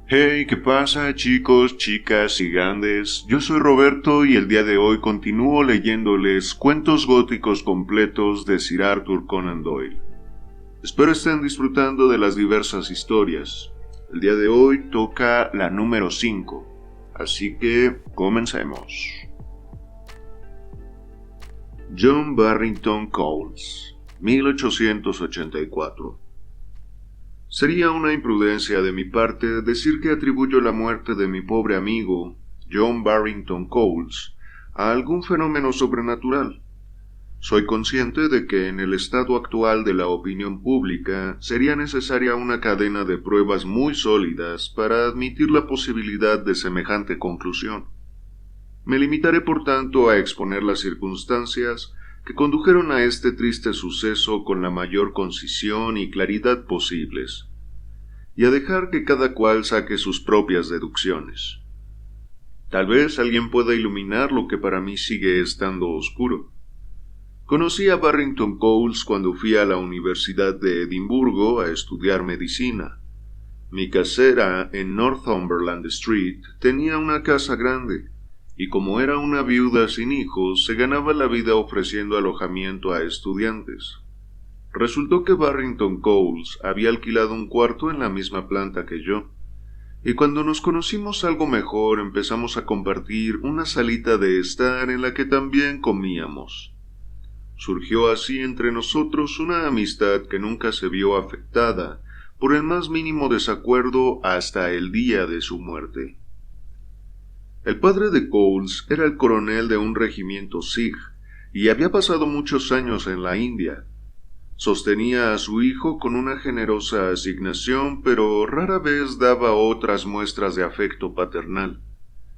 Hey, ¿qué pasa, chicos, chicas y grandes? Yo soy Roberto y el día de hoy continúo leyéndoles cuentos góticos completos de Sir Arthur Conan Doyle. Espero estén disfrutando de las diversas historias. El día de hoy toca la número 5, así que comencemos. John Barrington Coles, 1884. Sería una imprudencia de mi parte decir que atribuyo la muerte de mi pobre amigo, John Barrington Coles, a algún fenómeno sobrenatural. Soy consciente de que en el estado actual de la opinión pública sería necesaria una cadena de pruebas muy sólidas para admitir la posibilidad de semejante conclusión. Me limitaré por tanto a exponer las circunstancias que condujeron a este triste suceso con la mayor concisión y claridad posibles, y a dejar que cada cual saque sus propias deducciones. Tal vez alguien pueda iluminar lo que para mí sigue estando oscuro. Conocí a Barrington Coles cuando fui a la Universidad de Edimburgo a estudiar medicina. Mi casera en Northumberland Street tenía una casa grande, y como era una viuda sin hijos, se ganaba la vida ofreciendo alojamiento a estudiantes. Resultó que Barrington Coles había alquilado un cuarto en la misma planta que yo, y cuando nos conocimos algo mejor empezamos a compartir una salita de estar en la que también comíamos. Surgió así entre nosotros una amistad que nunca se vio afectada por el más mínimo desacuerdo hasta el día de su muerte. El padre de Coles era el coronel de un regimiento Sikh y había pasado muchos años en la India. Sostenía a su hijo con una generosa asignación, pero rara vez daba otras muestras de afecto paternal.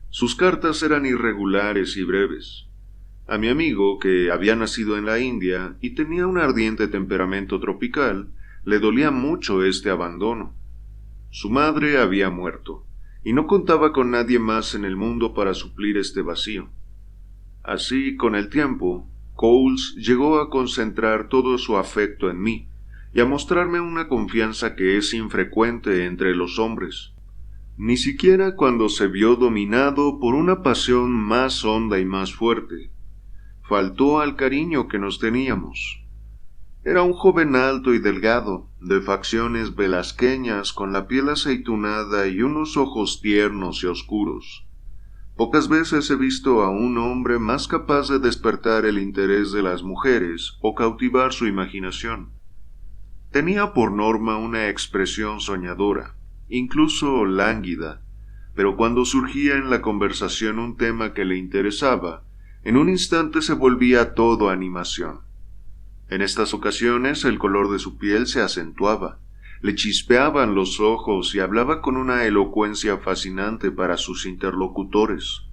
Sus cartas eran irregulares y breves. A mi amigo, que había nacido en la India y tenía un ardiente temperamento tropical, le dolía mucho este abandono. Su madre había muerto, y no contaba con nadie más en el mundo para suplir este vacío. Así, con el tiempo, Coles llegó a concentrar todo su afecto en mí, y a mostrarme una confianza que es infrecuente entre los hombres, ni siquiera cuando se vio dominado por una pasión más honda y más fuerte. Faltó al cariño que nos teníamos. Era un joven alto y delgado, de facciones velasqueñas, con la piel aceitunada y unos ojos tiernos y oscuros. Pocas veces he visto a un hombre más capaz de despertar el interés de las mujeres o cautivar su imaginación. Tenía por norma una expresión soñadora, incluso lánguida, pero cuando surgía en la conversación un tema que le interesaba, en un instante se volvía todo animación. En estas ocasiones el color de su piel se acentuaba, le chispeaban los ojos y hablaba con una elocuencia fascinante para sus interlocutores.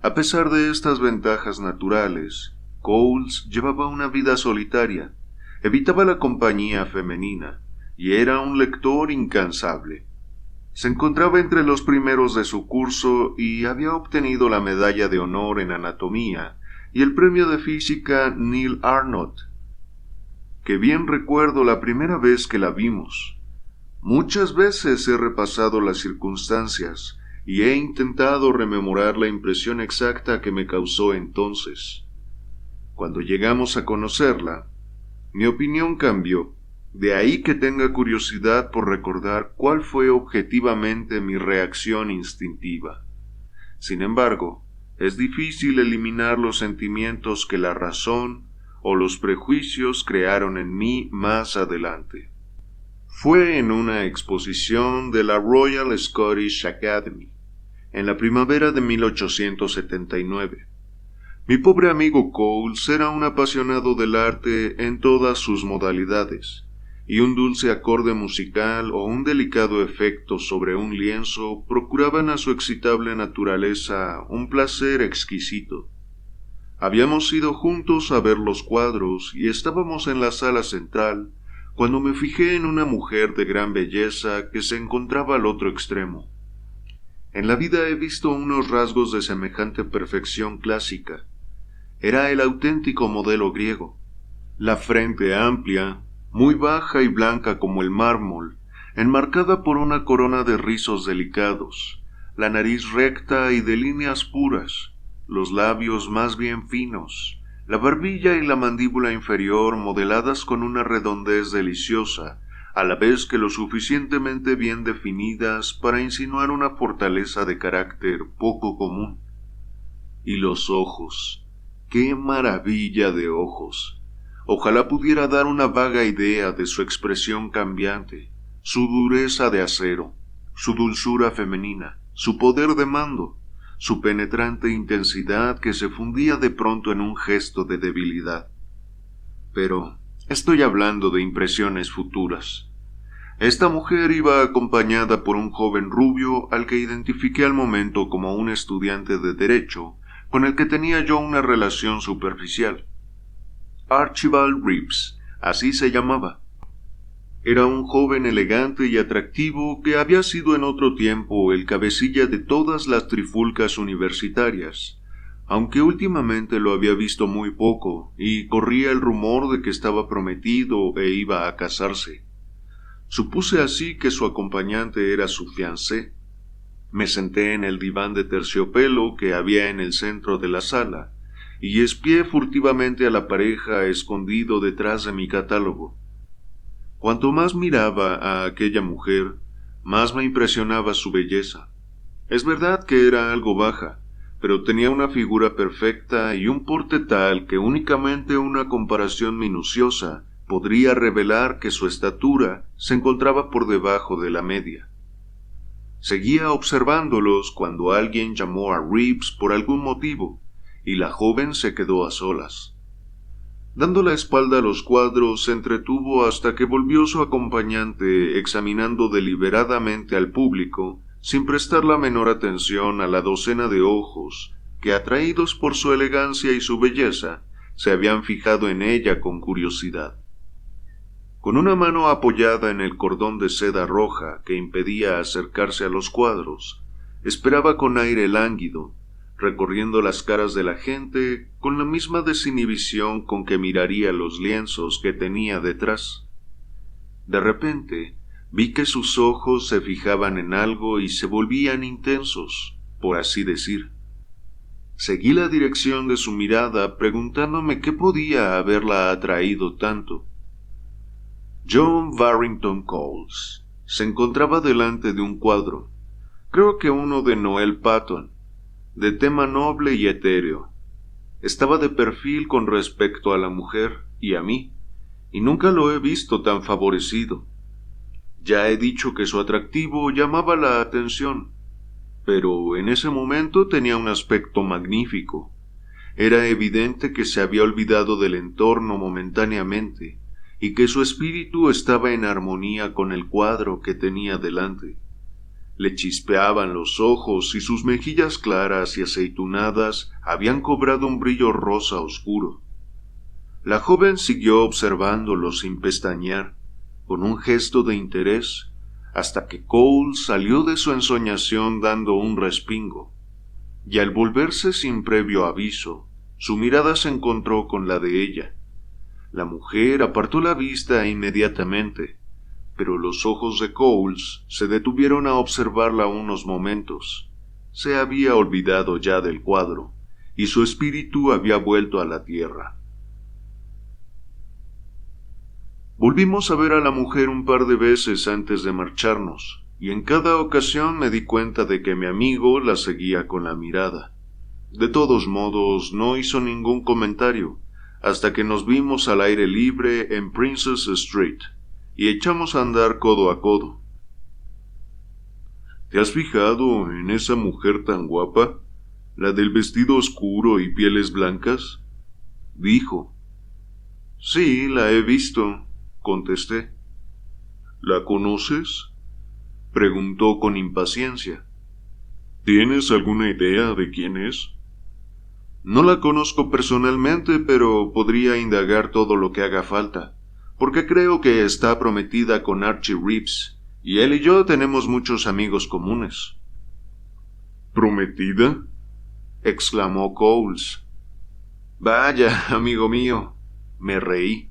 A pesar de estas ventajas naturales, Coles llevaba una vida solitaria, evitaba la compañía femenina y era un lector incansable. Se encontraba entre los primeros de su curso y había obtenido la medalla de honor en anatomía y el premio de física Neil Arnott. Que bien recuerdo la primera vez que la vimos. Muchas veces he repasado las circunstancias y he intentado rememorar la impresión exacta que me causó entonces. Cuando llegamos a conocerla, mi opinión cambió, de ahí que tenga curiosidad por recordar cuál fue objetivamente mi reacción instintiva. Sin embargo, es difícil eliminar los sentimientos que la razón o los prejuicios crearon en mí más adelante. Fue en una exposición de la Royal Scottish Academy, en la primavera de 1879. Mi pobre amigo Coles era un apasionado del arte en todas sus modalidades, y un dulce acorde musical o un delicado efecto sobre un lienzo procuraban a su excitable naturaleza un placer exquisito. Habíamos ido juntos a ver los cuadros y estábamos en la sala central cuando me fijé en una mujer de gran belleza que se encontraba al otro extremo. En la vida he visto unos rasgos de semejante perfección clásica. Era el auténtico modelo griego. La frente amplia, muy baja y blanca como el mármol, enmarcada por una corona de rizos delicados, la nariz recta y de líneas puras, los labios más bien finos, la barbilla y la mandíbula inferior modeladas con una redondez deliciosa, a la vez que lo suficientemente bien definidas para insinuar una fortaleza de carácter poco común. Y los ojos, ¡qué maravilla de ojos! Ojalá pudiera dar una vaga idea de su expresión cambiante, su dureza de acero, su dulzura femenina, su poder de mando, su penetrante intensidad que se fundía de pronto en un gesto de debilidad. Pero estoy hablando de impresiones futuras. Esta mujer iba acompañada por un joven rubio al que identifiqué al momento como un estudiante de derecho con el que tenía yo una relación superficial. Archibald Reeves, así se llamaba. Era un joven elegante y atractivo que había sido en otro tiempo el cabecilla de todas las trifulcas universitarias, aunque últimamente lo había visto muy poco y corría el rumor de que estaba prometido e iba a casarse. Supuse así que su acompañante era su fiancé. Me senté en el diván de terciopelo que había en el centro de la sala y espié furtivamente a la pareja escondido detrás de mi catálogo. Cuanto más miraba a aquella mujer, más me impresionaba su belleza. Es verdad que era algo baja, pero tenía una figura perfecta y un porte tal que únicamente una comparación minuciosa podría revelar que su estatura se encontraba por debajo de la media. Seguía observándolos cuando alguien llamó a Reeves por algún motivo, y la joven se quedó a solas. Dando la espalda a los cuadros, se entretuvo hasta que volvió su acompañante examinando deliberadamente al público, sin prestar la menor atención a la docena de ojos que, atraídos por su elegancia y su belleza, se habían fijado en ella con curiosidad. Con una mano apoyada en el cordón de seda roja que impedía acercarse a los cuadros, esperaba con aire lánguido, recorriendo las caras de la gente con la misma desinhibición con que miraría los lienzos que tenía detrás. De repente, vi que sus ojos se fijaban en algo y se volvían intensos, por así decir. Seguí la dirección de su mirada preguntándome qué podía haberla atraído tanto. John Barrington Coles se encontraba delante de un cuadro, creo que uno de Noel Paton, de tema noble y etéreo. Estaba de perfil con respecto a la mujer y a mí, y nunca lo he visto tan favorecido. Ya he dicho que su atractivo llamaba la atención, pero en ese momento tenía un aspecto magnífico. Era evidente que se había olvidado del entorno momentáneamente, y que su espíritu estaba en armonía con el cuadro que tenía delante. Le chispeaban los ojos y sus mejillas claras y aceitunadas habían cobrado un brillo rosa oscuro. La joven siguió observándolo sin pestañear, con un gesto de interés, hasta que Cole salió de su ensoñación dando un respingo, y al volverse sin previo aviso, su mirada se encontró con la de ella. La mujer apartó la vista inmediatamente, pero los ojos de Coles se detuvieron a observarla unos momentos. Se había olvidado ya del cuadro, y su espíritu había vuelto a la tierra. Volvimos a ver a la mujer un par de veces antes de marcharnos, y en cada ocasión me di cuenta de que mi amigo la seguía con la mirada. De todos modos, no hizo ningún comentario, hasta que nos vimos al aire libre en Princess Street, y echamos a andar codo a codo. ¿Te has fijado en esa mujer tan guapa, la del vestido oscuro y pieles blancas?, dijo. Sí, la he visto, contesté. ¿La conoces?, preguntó con impaciencia. ¿Tienes alguna idea de quién es? No la conozco personalmente, pero podría indagar todo lo que haga falta, porque creo que está prometida con Archie Reeves, y él y yo tenemos muchos amigos comunes. ¿Prometida?, exclamó Coles. Vaya, amigo mío, me reí.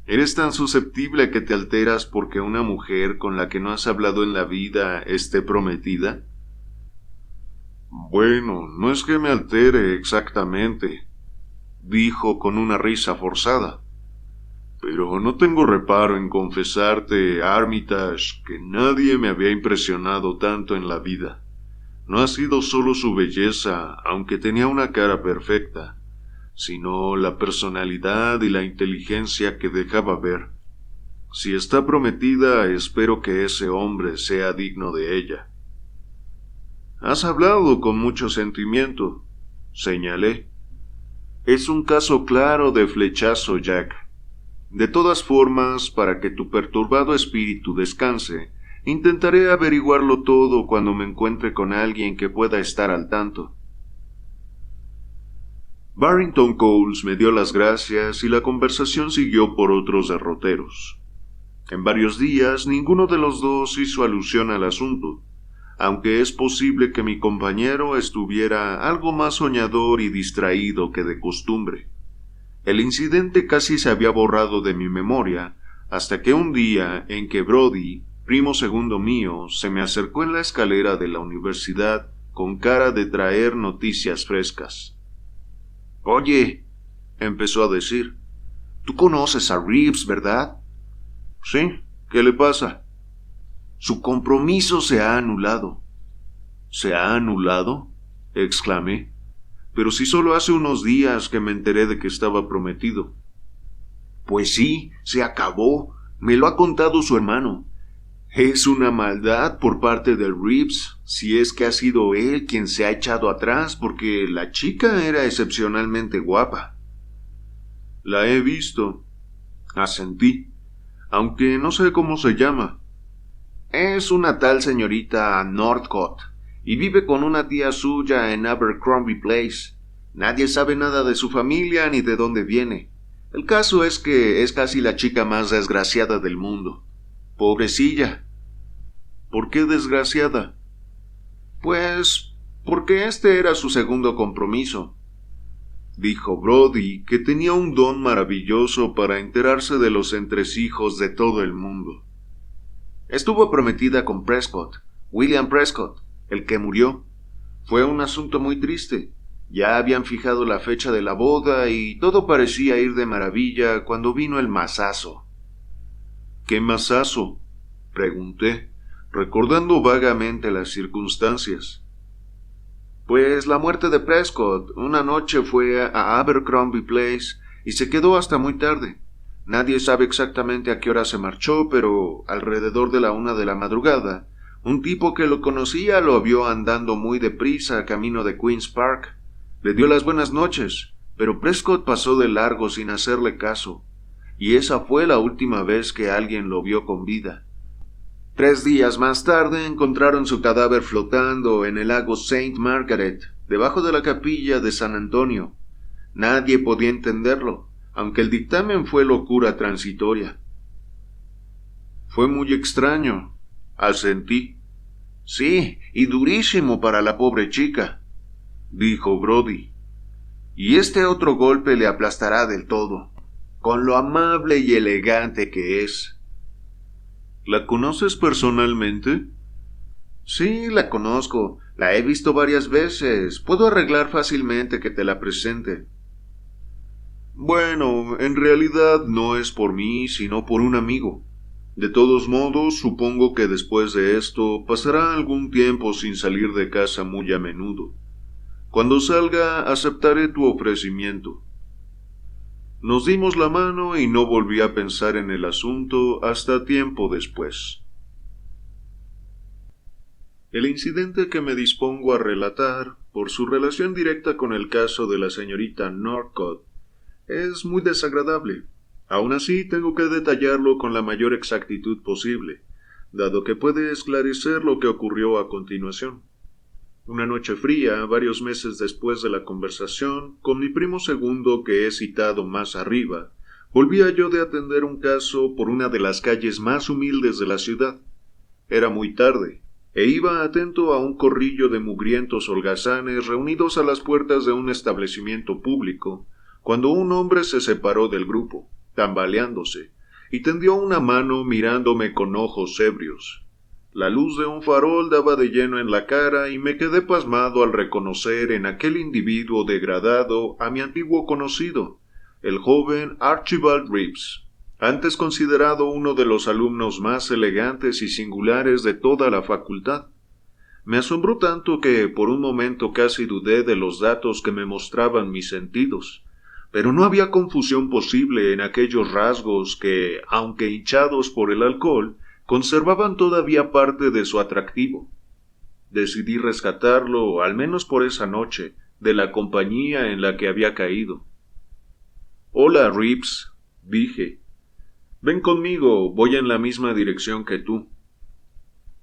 ¿Eres tan susceptible que te alteras porque una mujer con la que no has hablado en la vida esté prometida? Bueno, no es que me altere exactamente, dijo con una risa forzada. Pero no tengo reparo en confesarte, Armitage, que nadie me había impresionado tanto en la vida. No ha sido solo su belleza, aunque tenía una cara perfecta, sino la personalidad y la inteligencia que dejaba ver. Si está prometida, espero que ese hombre sea digno de ella. Has hablado con mucho sentimiento, señalé. Es un caso claro de flechazo, Jack. De todas formas, para que tu perturbado espíritu descanse, intentaré averiguarlo todo cuando me encuentre con alguien que pueda estar al tanto. Barrington Coles me dio las gracias y la conversación siguió por otros derroteros. En varios días ninguno de los dos hizo alusión al asunto, aunque es posible que mi compañero estuviera algo más soñador y distraído que de costumbre. El incidente casi se había borrado de mi memoria, hasta que un día en que Brody, primo segundo mío, se me acercó en la escalera de la universidad con cara de traer noticias frescas. «Oye», empezó a decir, «tú conoces a Reeves, ¿verdad?» «Sí, ¿qué le pasa?» «Su compromiso se ha anulado». «¿Se ha anulado?», exclamé. «Pero si solo hace unos días que me enteré de que estaba prometido». «Pues sí, se acabó. Me lo ha contado su hermano. Es una maldad por parte de Reeves, si es que ha sido él quien se ha echado atrás, porque la chica era excepcionalmente guapa». «La he visto», asentí, «aunque no sé cómo se llama». «Es una tal señorita Northcott, y vive con una tía suya en Abercrombie Place. Nadie sabe nada de su familia ni de dónde viene. El caso es que es casi la chica más desgraciada del mundo. Pobrecilla». «¿Por qué desgraciada?» «Pues porque este era su segundo compromiso», dijo Brody, que tenía un don maravilloso para enterarse de los entresijos de todo el mundo. «Estuvo prometida con Prescott, William Prescott, el que murió. Fue un asunto muy triste. Ya habían fijado la fecha de la boda y todo parecía ir de maravilla cuando vino el mazazo». «¿Qué mazazo?», pregunté, recordando vagamente las circunstancias. «Pues la muerte de Prescott. Una noche fue a Abercrombie Place y se quedó hasta muy tarde. Nadie sabe exactamente a qué hora se marchó, pero alrededor de la 1 de la madrugada, un tipo que lo conocía lo vio andando muy deprisa camino de Queen's Park. Le dio las buenas noches, pero Prescott pasó de largo sin hacerle caso, y esa fue la última vez que alguien lo vio con vida. 3 días más tarde encontraron su cadáver flotando en el lago Saint Margaret, debajo de la capilla de San Antonio. Nadie podía entenderlo, aunque el dictamen fue locura transitoria». «Fue muy extraño», asentí. «Sí, y durísimo para la pobre chica», dijo Brody. «Y este otro golpe le aplastará del todo, con lo amable y elegante que es». «¿La conoces personalmente?» «Sí, la conozco. La he visto varias veces. Puedo arreglar fácilmente que te la presente». «Bueno, en realidad no es por mí, sino por un amigo. De todos modos, supongo que después de esto pasará algún tiempo sin salir de casa muy a menudo. Cuando salga, aceptaré tu ofrecimiento». Nos dimos la mano y no volví a pensar en el asunto hasta tiempo después. El incidente que me dispongo a relatar, por su relación directa con el caso de la señorita Northcott, es muy desagradable. Aún así, tengo que detallarlo con la mayor exactitud posible, dado que puede esclarecer lo que ocurrió a continuación. Una noche fría, varios meses después de la conversación, con mi primo segundo que he citado más arriba, volvía yo de atender un caso por una de las calles más humildes de la ciudad. Era muy tarde, e iba atento a un corrillo de mugrientos holgazanes reunidos a las puertas de un establecimiento público, cuando un hombre se separó del grupo, tambaleándose, y tendió una mano mirándome con ojos ebrios. La luz de un farol daba de lleno en la cara y me quedé pasmado al reconocer en aquel individuo degradado a mi antiguo conocido, el joven Archibald Reeves, antes considerado uno de los alumnos más elegantes y singulares de toda la facultad. Me asombró tanto que por un momento casi dudé de los datos que me mostraban mis sentidos, pero no había confusión posible en aquellos rasgos que, aunque hinchados por el alcohol, conservaban todavía parte de su atractivo. Decidí rescatarlo, al menos por esa noche, de la compañía en la que había caído. «Hola, Reeves», dije. «Ven conmigo, voy en la misma dirección que tú».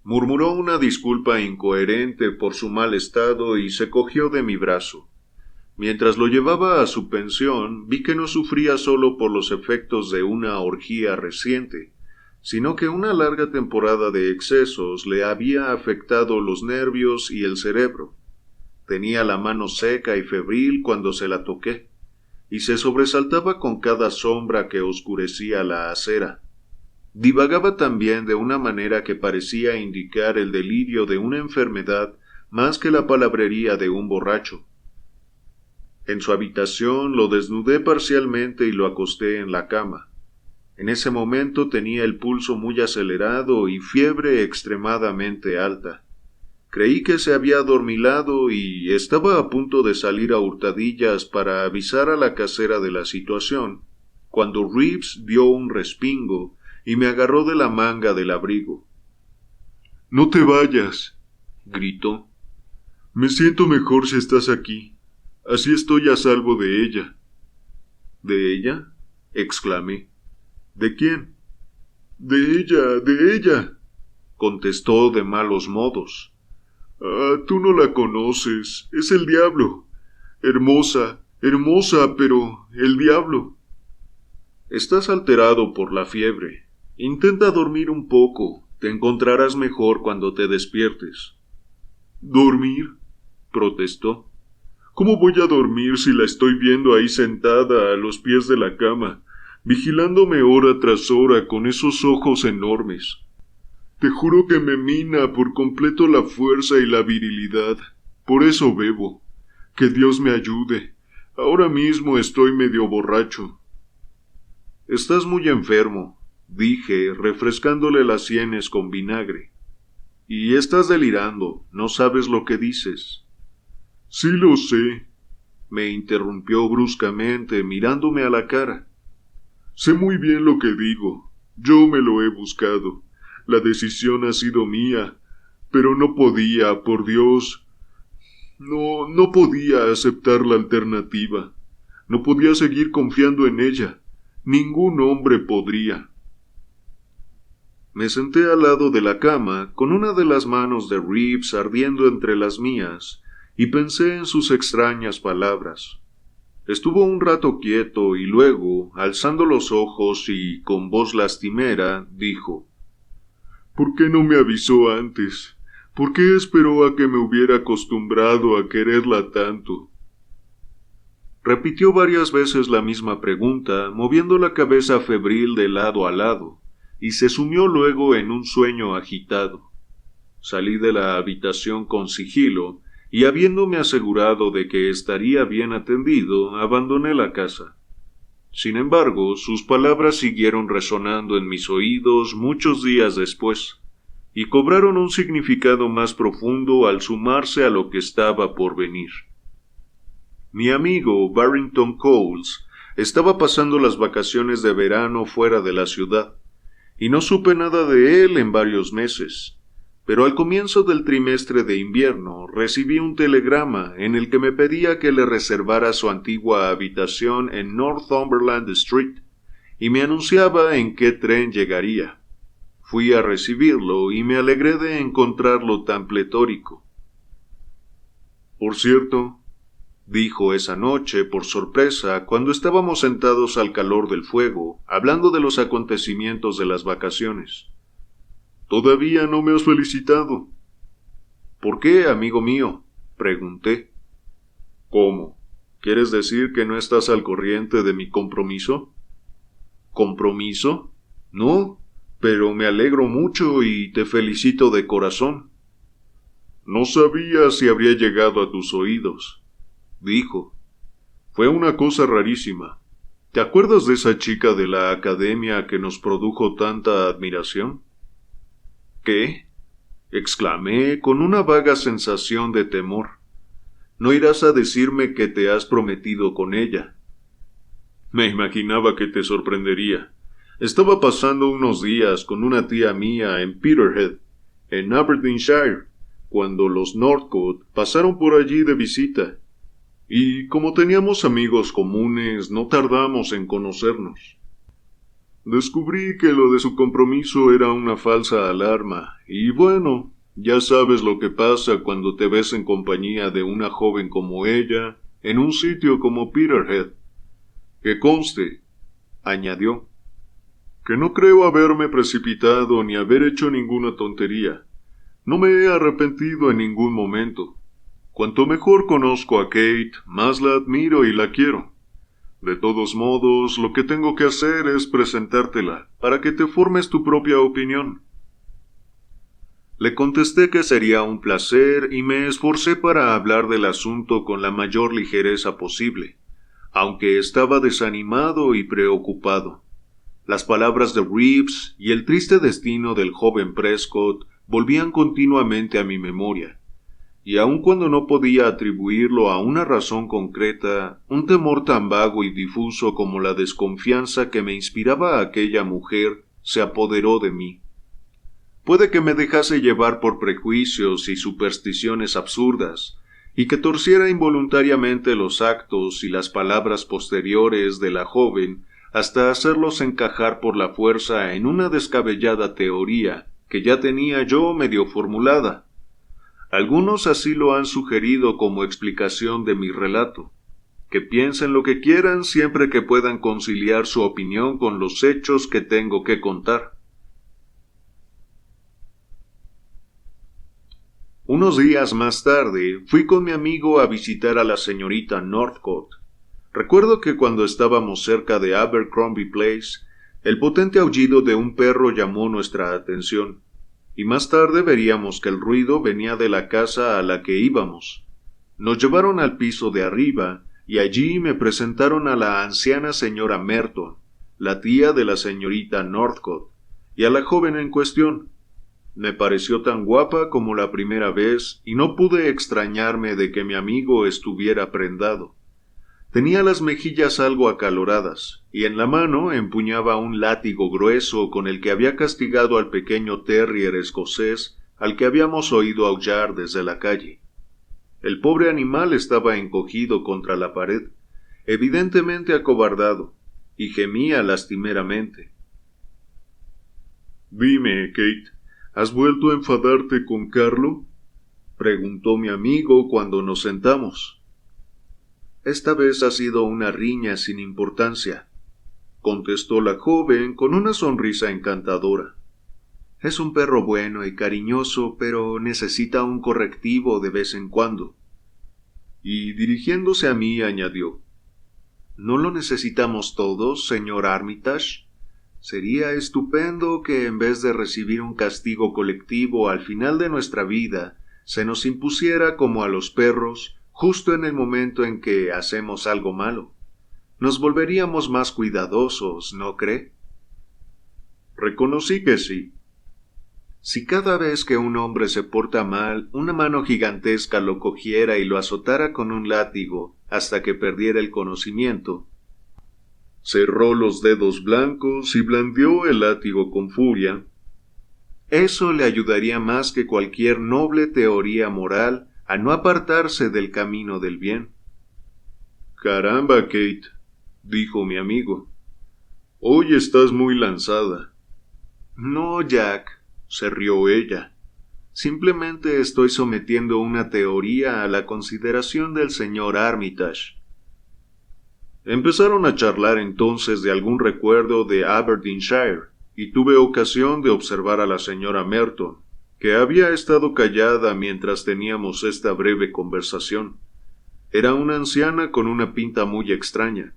Murmuró una disculpa incoherente por su mal estado y se cogió de mi brazo. Mientras lo llevaba a su pensión, vi que no sufría solo por los efectos de una orgía reciente, sino que una larga temporada de excesos le había afectado los nervios y el cerebro. Tenía la mano seca y febril cuando se la toqué, y se sobresaltaba con cada sombra que oscurecía la acera. Divagaba también de una manera que parecía indicar el delirio de una enfermedad más que la palabrería de un borracho. En su habitación lo desnudé parcialmente y lo acosté en la cama. En ese momento tenía el pulso muy acelerado y fiebre extremadamente alta. Creí que se había adormilado y estaba a punto de salir a hurtadillas para avisar a la casera de la situación, cuando Reeves dio un respingo y me agarró de la manga del abrigo. «No te vayas», gritó. «Me siento mejor si estás aquí. Así estoy a salvo de ella». «¿De ella?», exclamé. «¿De quién?». De ella», contestó de malos modos. «Ah, tú no la conoces, es el diablo. Hermosa, pero el diablo». «Estás alterado por la fiebre. Intenta dormir un poco, te encontrarás mejor cuando te despiertes». «¿Dormir?», protestó. «¿Cómo voy a dormir si la estoy viendo ahí sentada a los pies de la cama, vigilándome hora tras hora con esos ojos enormes? Te juro que me mina por completo la fuerza y la virilidad. Por eso bebo. Que Dios me ayude. Ahora mismo estoy medio borracho». «Estás muy enfermo», dije, refrescándole las sienes con vinagre. «Y estás delirando, no sabes lo que dices». «Sí lo sé», me interrumpió bruscamente, mirándome a la cara. «Sé muy bien lo que digo. Yo me lo he buscado. La decisión ha sido mía, pero no podía, por Dios. No podía aceptar la alternativa. No podía seguir confiando en ella. Ningún hombre podría». Me senté al lado de la cama, con una de las manos de Reeves ardiendo entre las mías, y pensé en sus extrañas palabras. Estuvo un rato quieto y luego, alzando los ojos y con voz lastimera, dijo: «¿Por qué no me avisó antes? ¿Por qué esperó a que me hubiera acostumbrado a quererla tanto?». Repitió varias veces la misma pregunta, moviendo la cabeza febril de lado a lado, y se sumió luego en un sueño agitado. Salí de la habitación con sigilo, y habiéndome asegurado de que estaría bien atendido, abandoné la casa. Sin embargo, sus palabras siguieron resonando en mis oídos muchos días después, y cobraron un significado más profundo al sumarse a lo que estaba por venir. Mi amigo Barrington Coles estaba pasando las vacaciones de verano fuera de la ciudad, y no supe nada de él en varios meses. Pero al comienzo del trimestre de invierno recibí un telegrama en el que me pedía que le reservara su antigua habitación en Northumberland Street, y me anunciaba en qué tren llegaría. Fui a recibirlo y me alegré de encontrarlo tan pletórico. «Por cierto», dijo esa noche por sorpresa cuando estábamos sentados al calor del fuego, hablando de los acontecimientos de las vacaciones, «todavía no me has felicitado». «¿Por qué, amigo mío?», pregunté. «¿Cómo? ¿Quieres decir que no estás al corriente de mi compromiso?» «¿Compromiso?», No, pero me alegro mucho y te felicito de corazón. No sabía si habría llegado a tus oídos, dijo. Fue una cosa rarísima. ¿Te acuerdas de esa chica de la academia que nos produjo tanta admiración? ¿Qué? Exclamé con una vaga sensación de temor. No irás a decirme que te has prometido con ella. Me imaginaba que te sorprendería. Estaba pasando unos días con una tía mía en Peterhead, en Aberdeenshire, cuando los Northcote pasaron por allí de visita. Y como teníamos amigos comunes, no tardamos en conocernos. Descubrí que lo de su compromiso era una falsa alarma, y bueno, ya sabes lo que pasa cuando te ves en compañía de una joven como ella, en un sitio como Peterhead. Que conste, añadió, que no creo haberme precipitado ni haber hecho ninguna tontería. No me he arrepentido en ningún momento. Cuanto mejor conozco a Kate, más la admiro y la quiero. De todos modos, lo que tengo que hacer es presentártela, para que te formes tu propia opinión. Le contesté que sería un placer y me esforcé para hablar del asunto con la mayor ligereza posible, aunque estaba desanimado y preocupado. Las palabras de Reeves y el triste destino del joven Prescott volvían continuamente a mi memoria. Y aun cuando no podía atribuirlo a una razón concreta, un temor tan vago y difuso como la desconfianza que me inspiraba aquella mujer se apoderó de mí. Puede que me dejase llevar por prejuicios y supersticiones absurdas, y que torciera involuntariamente los actos y las palabras posteriores de la joven hasta hacerlos encajar por la fuerza en una descabellada teoría que ya tenía yo medio formulada. Algunos así lo han sugerido como explicación de mi relato. Que piensen lo que quieran siempre que puedan conciliar su opinión con los hechos que tengo que contar. Unos días más tarde fui con mi amigo a visitar a la señorita Northcote. Recuerdo que cuando estábamos cerca de Abercrombie Place, el potente aullido de un perro llamó nuestra atención. Y más tarde veríamos que el ruido venía de la casa a la que íbamos. Nos llevaron al piso de arriba, y allí me presentaron a la anciana señora Merton, la tía de la señorita Northcote, y a la joven en cuestión. Me pareció tan guapa como la primera vez, y no pude extrañarme de que mi amigo estuviera prendado. Tenía las mejillas algo acaloradas, y en la mano empuñaba un látigo grueso con el que había castigado al pequeño terrier escocés al que habíamos oído aullar desde la calle. El pobre animal estaba encogido contra la pared, evidentemente acobardado, y gemía lastimeramente. «Dime, Kate, ¿has vuelto a enfadarte con Carlo?», preguntó mi amigo cuando nos sentamos. «Esta vez ha sido una riña sin importancia», contestó la joven con una sonrisa encantadora. «Es un perro bueno y cariñoso, pero necesita un correctivo de vez en cuando». Y dirigiéndose a mí añadió, «¿No lo necesitamos todos, señor Armitage? Sería estupendo que en vez de recibir un castigo colectivo al final de nuestra vida, se nos impusiera como a los perros, justo en el momento en que hacemos algo malo. Nos volveríamos más cuidadosos, ¿no cree?». Reconocí que sí. Si cada vez que un hombre se porta mal, una mano gigantesca lo cogiera y lo azotara con un látigo hasta que perdiera el conocimiento. Cerró los dedos blancos y blandió el látigo con furia. Eso le ayudaría más que cualquier noble teoría moral a no apartarse del camino del bien. «Caramba, Kate», dijo mi amigo. «Hoy estás muy lanzada». «No, Jack», se rió ella. «Simplemente estoy sometiendo una teoría a la consideración del señor Armitage». Empezaron a charlar entonces de algún recuerdo de Aberdeenshire, y tuve ocasión de observar a la señora Merton, que había estado callada mientras teníamos esta breve conversación. Era una anciana con una pinta muy extraña.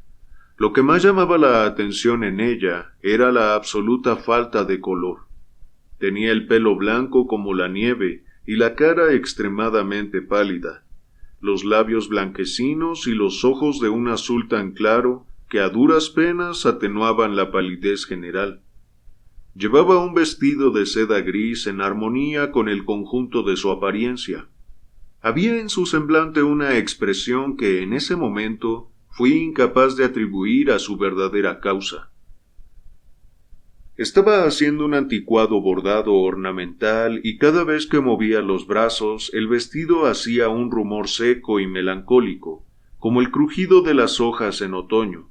Lo que más llamaba la atención en ella era la absoluta falta de color. Tenía el pelo blanco como la nieve y la cara extremadamente pálida, los labios blanquecinos y los ojos de un azul tan claro que a duras penas atenuaban la palidez general. Llevaba un vestido de seda gris en armonía con el conjunto de su apariencia. Había en su semblante una expresión que en ese momento fui incapaz de atribuir a su verdadera causa. Estaba haciendo un anticuado bordado ornamental y cada vez que movía los brazos el vestido hacía un rumor seco y melancólico, como el crujido de las hojas en otoño.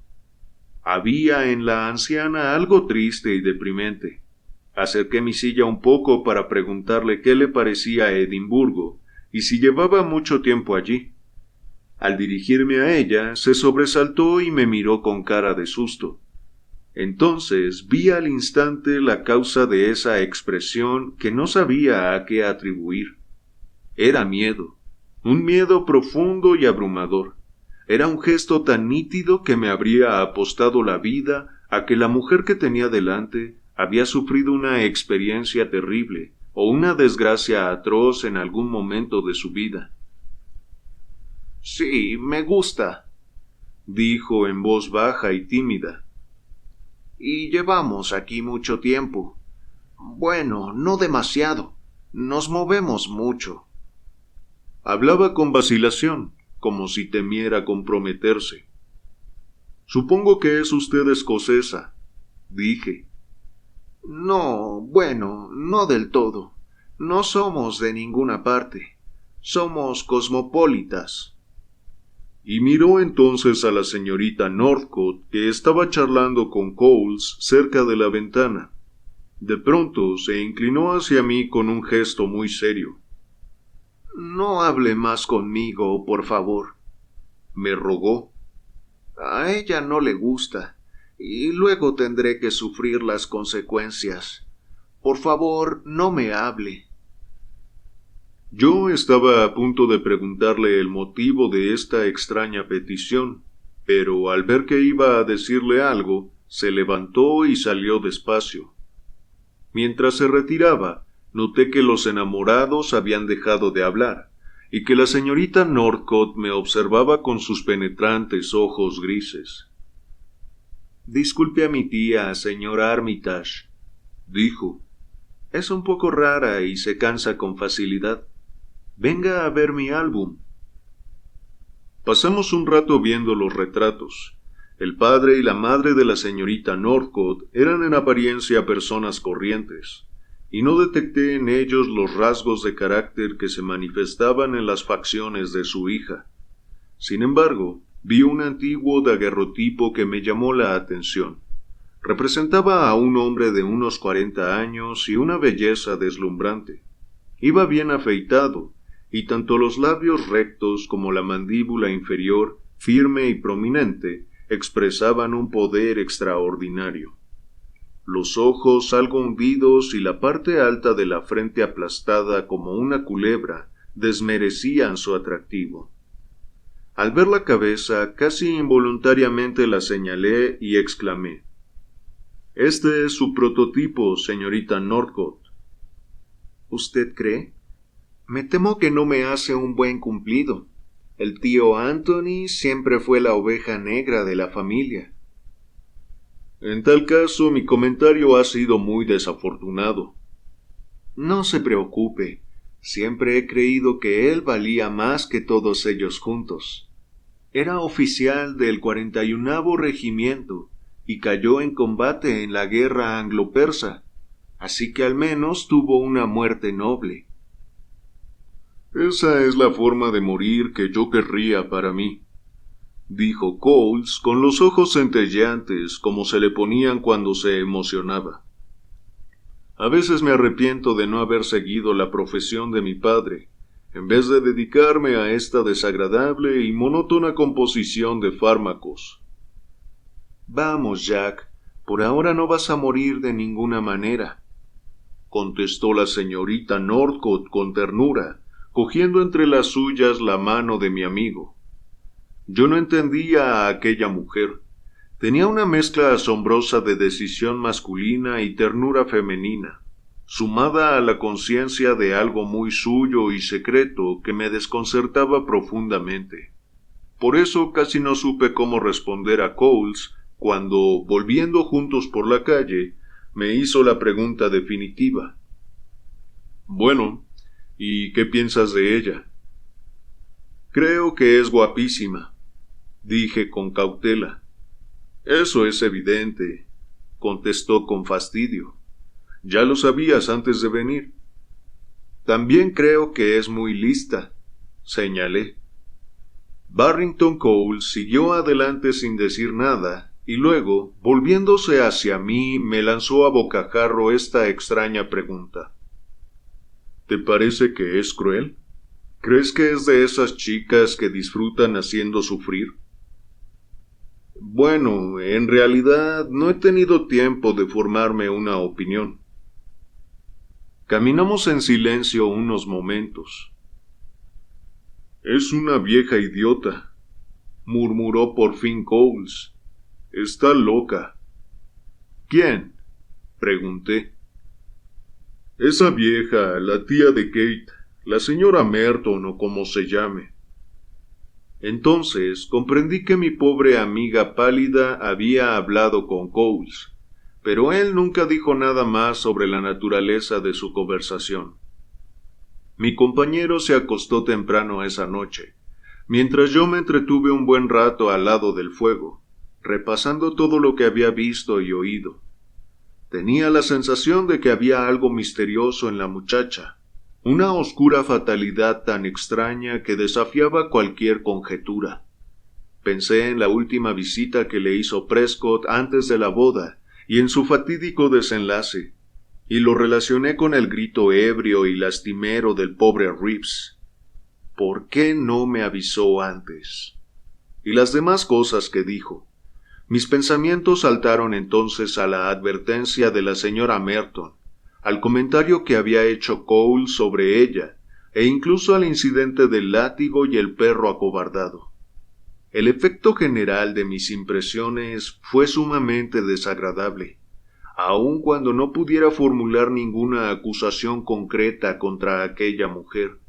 Había en la anciana algo triste y deprimente. Acerqué mi silla un poco para preguntarle qué le parecía Edimburgo y si llevaba mucho tiempo allí. Al dirigirme a ella, se sobresaltó y me miró con cara de susto. Entonces vi al instante la causa de esa expresión que no sabía a qué atribuir. Era miedo, un miedo profundo y abrumador. Era un gesto tan nítido que me habría apostado la vida a que la mujer que tenía delante había sufrido una experiencia terrible o una desgracia atroz en algún momento de su vida. «Sí, me gusta», dijo en voz baja y tímida. «Y llevamos aquí mucho tiempo. Bueno, no demasiado. Nos movemos mucho». Hablaba con vacilación, como si temiera comprometerse. «Supongo que es usted escocesa», dije. «No, bueno, no del todo. No somos de ninguna parte. Somos cosmopolitas». Y miró entonces a la señorita Northcote, que estaba charlando con Cowles cerca de la ventana. De pronto se inclinó hacia mí con un gesto muy serio. «No hable más conmigo, por favor», me rogó. «A ella no le gusta, y luego tendré que sufrir las consecuencias. Por favor, no me hable». Yo estaba a punto de preguntarle el motivo de esta extraña petición, pero al ver que iba a decirle algo, se levantó y salió despacio. Mientras se retiraba, noté que los enamorados habían dejado de hablar, y que la señorita Northcote me observaba con sus penetrantes ojos grises. «Disculpe a mi tía, señor Armitage», dijo. «Es un poco rara y se cansa con facilidad. Venga a ver mi álbum». Pasamos un rato viendo los retratos. El padre y la madre de la señorita Northcote eran en apariencia personas corrientes, y no detecté en ellos los rasgos de carácter que se manifestaban en las facciones de su hija. Sin embargo, vi un antiguo daguerrotipo que me llamó la atención. Representaba a un hombre de unos 40 años y una belleza deslumbrante. Iba bien afeitado, y tanto los labios rectos como la mandíbula inferior, firme y prominente, expresaban un poder extraordinario. Los ojos algo hundidos y la parte alta de la frente aplastada como una culebra desmerecían su atractivo. Al ver la cabeza, casi involuntariamente la señalé y exclamé: «Este es su prototipo, señorita Northcote». «¿Usted cree? Me temo que no me hace un buen cumplido. El tío Anthony siempre fue la oveja negra de la familia». «En tal caso, mi comentario ha sido muy desafortunado». «No se preocupe. Siempre he creído que él valía más que todos ellos juntos. Era oficial del 41º Regimiento y cayó en combate en la guerra anglo-persa, así que al menos tuvo una muerte noble». «Esa es la forma de morir que yo querría para mí», dijo Cowles con los ojos centelleantes como se le ponían cuando se emocionaba. «A veces me arrepiento de no haber seguido la profesión de mi padre, en vez de dedicarme a esta desagradable y monótona composición de fármacos». «Vamos, Jack, por ahora no vas a morir de ninguna manera», contestó la señorita Northcote con ternura, cogiendo entre las suyas la mano de mi amigo. Yo no entendía a aquella mujer. Tenía una mezcla asombrosa de decisión masculina y ternura femenina, sumada a la conciencia de algo muy suyo y secreto que me desconcertaba profundamente. Por eso casi no supe cómo responder a Coles cuando, volviendo juntos por la calle, me hizo la pregunta definitiva. «Bueno, ¿y qué piensas de ella?» «Creo que es guapísima», dije con cautela. «Eso es evidente», contestó con fastidio. «Ya lo sabías antes de venir». «También creo que es muy lista», señalé. Barrington Coles siguió adelante sin decir nada, y luego, volviéndose hacia mí, me lanzó a bocajarro esta extraña pregunta. «¿Te parece que es cruel? ¿Crees que es de esas chicas que disfrutan haciendo sufrir?» «Bueno, en realidad no he tenido tiempo de formarme una opinión». Caminamos en silencio unos momentos. «Es una vieja idiota», murmuró por fin Coles. «Está loca». «¿Quién?», pregunté. «Esa vieja, la tía de Kate, la señora Merton o como se llame». Entonces comprendí que mi pobre amiga pálida había hablado con Coles, pero él nunca dijo nada más sobre la naturaleza de su conversación. Mi compañero se acostó temprano esa noche, mientras yo me entretuve un buen rato al lado del fuego, repasando todo lo que había visto y oído. Tenía la sensación de que había algo misterioso en la muchacha, una oscura fatalidad tan extraña que desafiaba cualquier conjetura. Pensé en la última visita que le hizo Prescott antes de la boda y en su fatídico desenlace, y lo relacioné con el grito ebrio y lastimero del pobre Reeves. ¿Por qué no me avisó antes? Y las demás cosas que dijo. Mis pensamientos saltaron entonces a la advertencia de la señora Merton, al comentario que había hecho Coles sobre ella, e incluso al incidente del látigo y el perro acobardado. El efecto general de mis impresiones fue sumamente desagradable, aun cuando no pudiera formular ninguna acusación concreta contra aquella mujer.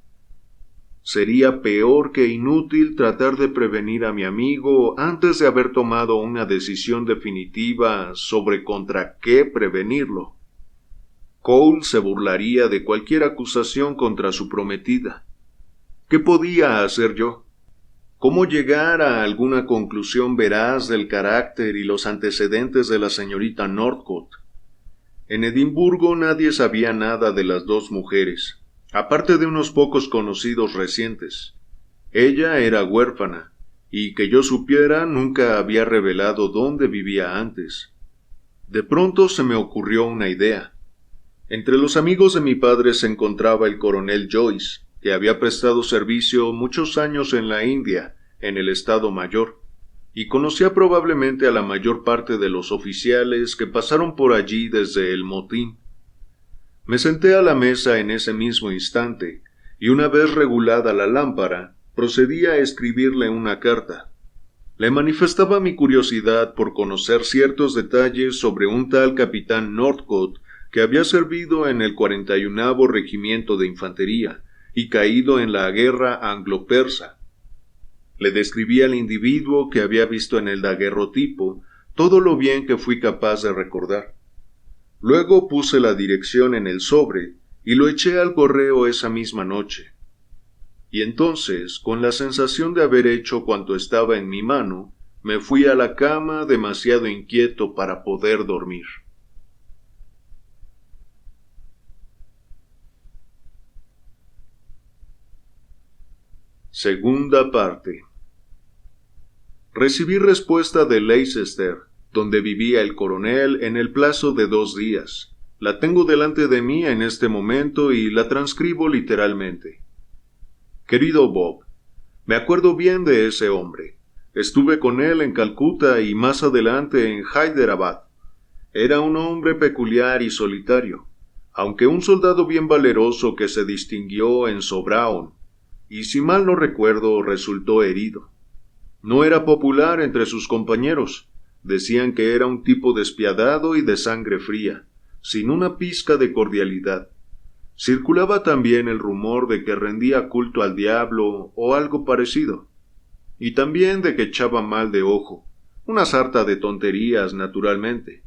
Sería peor que inútil tratar de prevenir a mi amigo antes de haber tomado una decisión definitiva sobre contra qué prevenirlo. Coles se burlaría de cualquier acusación contra su prometida. ¿Qué podía hacer yo? ¿Cómo llegar a alguna conclusión veraz del carácter y los antecedentes de la señorita Northcote? En Edimburgo nadie sabía nada de las dos mujeres, aparte de unos pocos conocidos recientes. Ella era huérfana, y que yo supiera nunca había revelado dónde vivía antes. De pronto se me ocurrió una idea. Entre los amigos de mi padre se encontraba el coronel Joyce, que había prestado servicio muchos años en la India, en el Estado Mayor, y conocía probablemente a la mayor parte de los oficiales que pasaron por allí desde el motín. Me senté a la mesa en ese mismo instante, y una vez regulada la lámpara, procedí a escribirle una carta. Le manifestaba mi curiosidad por conocer ciertos detalles sobre un tal capitán Northcote que había servido en el 41º Regimiento de Infantería y caído en la guerra anglo-persa. Le describí al individuo que había visto en el daguerrotipo todo lo bien que fui capaz de recordar. Luego puse la dirección en el sobre y lo eché al correo esa misma noche. Y entonces, con la sensación de haber hecho cuanto estaba en mi mano, me fui a la cama demasiado inquieto para poder dormir. Segunda parte. Recibí respuesta de Leicester, donde vivía el coronel, en el plazo de 2 días. La tengo delante de mí en este momento y la transcribo literalmente. Querido Bob, me acuerdo bien de ese hombre. Estuve con él en Calcuta y más adelante en Hyderabad. Era un hombre peculiar y solitario, aunque un soldado bien valeroso que se distinguió en Sobraon, y si mal no recuerdo resultó herido. No era popular entre sus compañeros, Decían que era un tipo despiadado y de sangre fría, sin una pizca de cordialidad. Circulaba también el rumor de que rendía culto al diablo o algo parecido, y también de que echaba mal de ojo, una sarta de tonterías, naturalmente.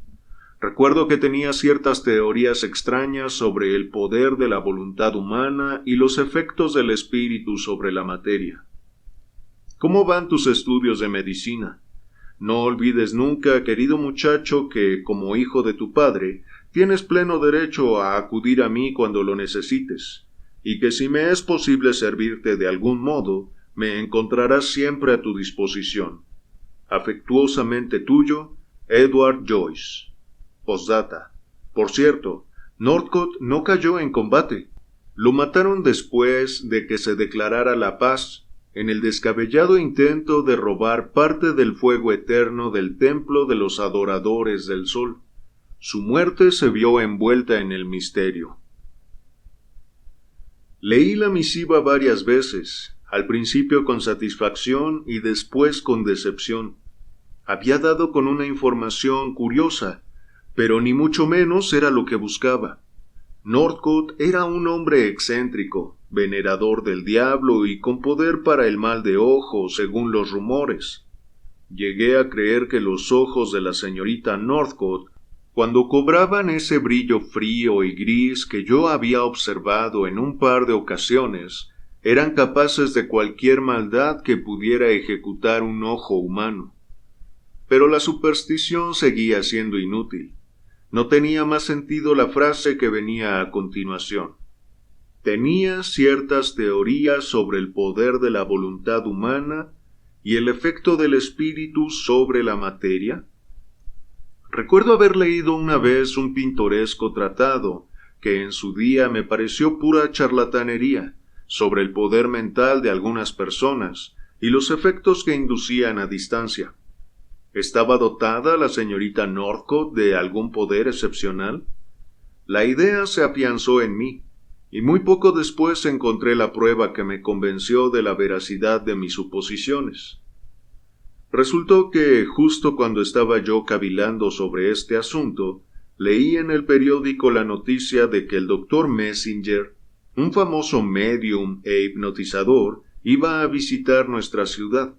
Recuerdo que tenía ciertas teorías extrañas sobre el poder de la voluntad humana y los efectos del espíritu sobre la materia. ¿Cómo van tus estudios de medicina? No olvides nunca, querido muchacho, que, como hijo de tu padre, tienes pleno derecho a acudir a mí cuando lo necesites, y que si me es posible servirte de algún modo, me encontrarás siempre a tu disposición. Afectuosamente tuyo, Edward Joyce. Postdata. Por cierto, Northcote no cayó en combate. Lo mataron después de que se declarara la paz, en el descabellado intento de robar parte del fuego eterno del templo de los adoradores del sol. Su muerte se vio envuelta en el misterio. Leí la misiva varias veces, al principio con satisfacción y después con decepción. Había dado con una información curiosa, pero ni mucho menos era lo que buscaba. Northcote era un hombre excéntrico, venerador del diablo y con poder para el mal de ojo, según los rumores. Llegué a creer que los ojos de la señorita Northcote, cuando cobraban ese brillo frío y gris que yo había observado en un par de ocasiones, eran capaces de cualquier maldad que pudiera ejecutar un ojo humano. Pero la superstición seguía siendo inútil. No tenía más sentido la frase que venía a continuación. Tenía ciertas teorías sobre el poder de la voluntad humana y el efecto del espíritu sobre la materia. Recuerdo haber leído una vez un pintoresco tratado, que en su día me pareció pura charlatanería, sobre el poder mental de algunas personas y los efectos que inducían a distancia. ¿Estaba dotada la señorita Northcote de algún poder excepcional? La idea se afianzó en mí, y muy poco después encontré la prueba que me convenció de la veracidad de mis suposiciones. Resultó que, justo cuando estaba yo cavilando sobre este asunto, leí en el periódico la noticia de que el doctor Messenger, un famoso médium e hipnotizador, iba a visitar nuestra ciudad.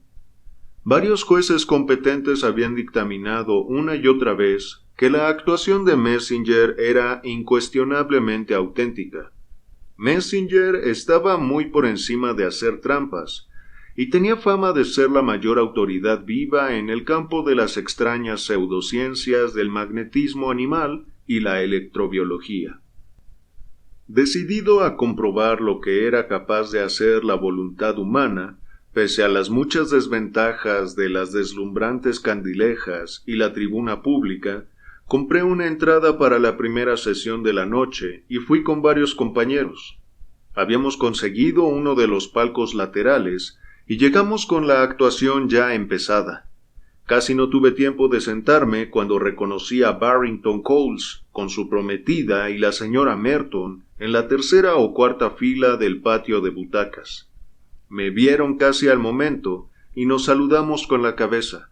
Varios jueces competentes habían dictaminado una y otra vez que la actuación de Messenger era incuestionablemente auténtica. Messenger estaba muy por encima de hacer trampas, y tenía fama de ser la mayor autoridad viva en el campo de las extrañas pseudociencias del magnetismo animal y la electrobiología. Decidido a comprobar lo que era capaz de hacer la voluntad humana, pese a las muchas desventajas de las deslumbrantes candilejas y la tribuna pública, compré una entrada para la primera sesión de la noche y fui con varios compañeros. Habíamos conseguido uno de los palcos laterales y llegamos con la actuación ya empezada. Casi no tuve tiempo de sentarme cuando reconocí a Barrington Coles con su prometida y la señora Merton en la tercera o cuarta fila del patio de butacas. Me vieron casi al momento y nos saludamos con la cabeza.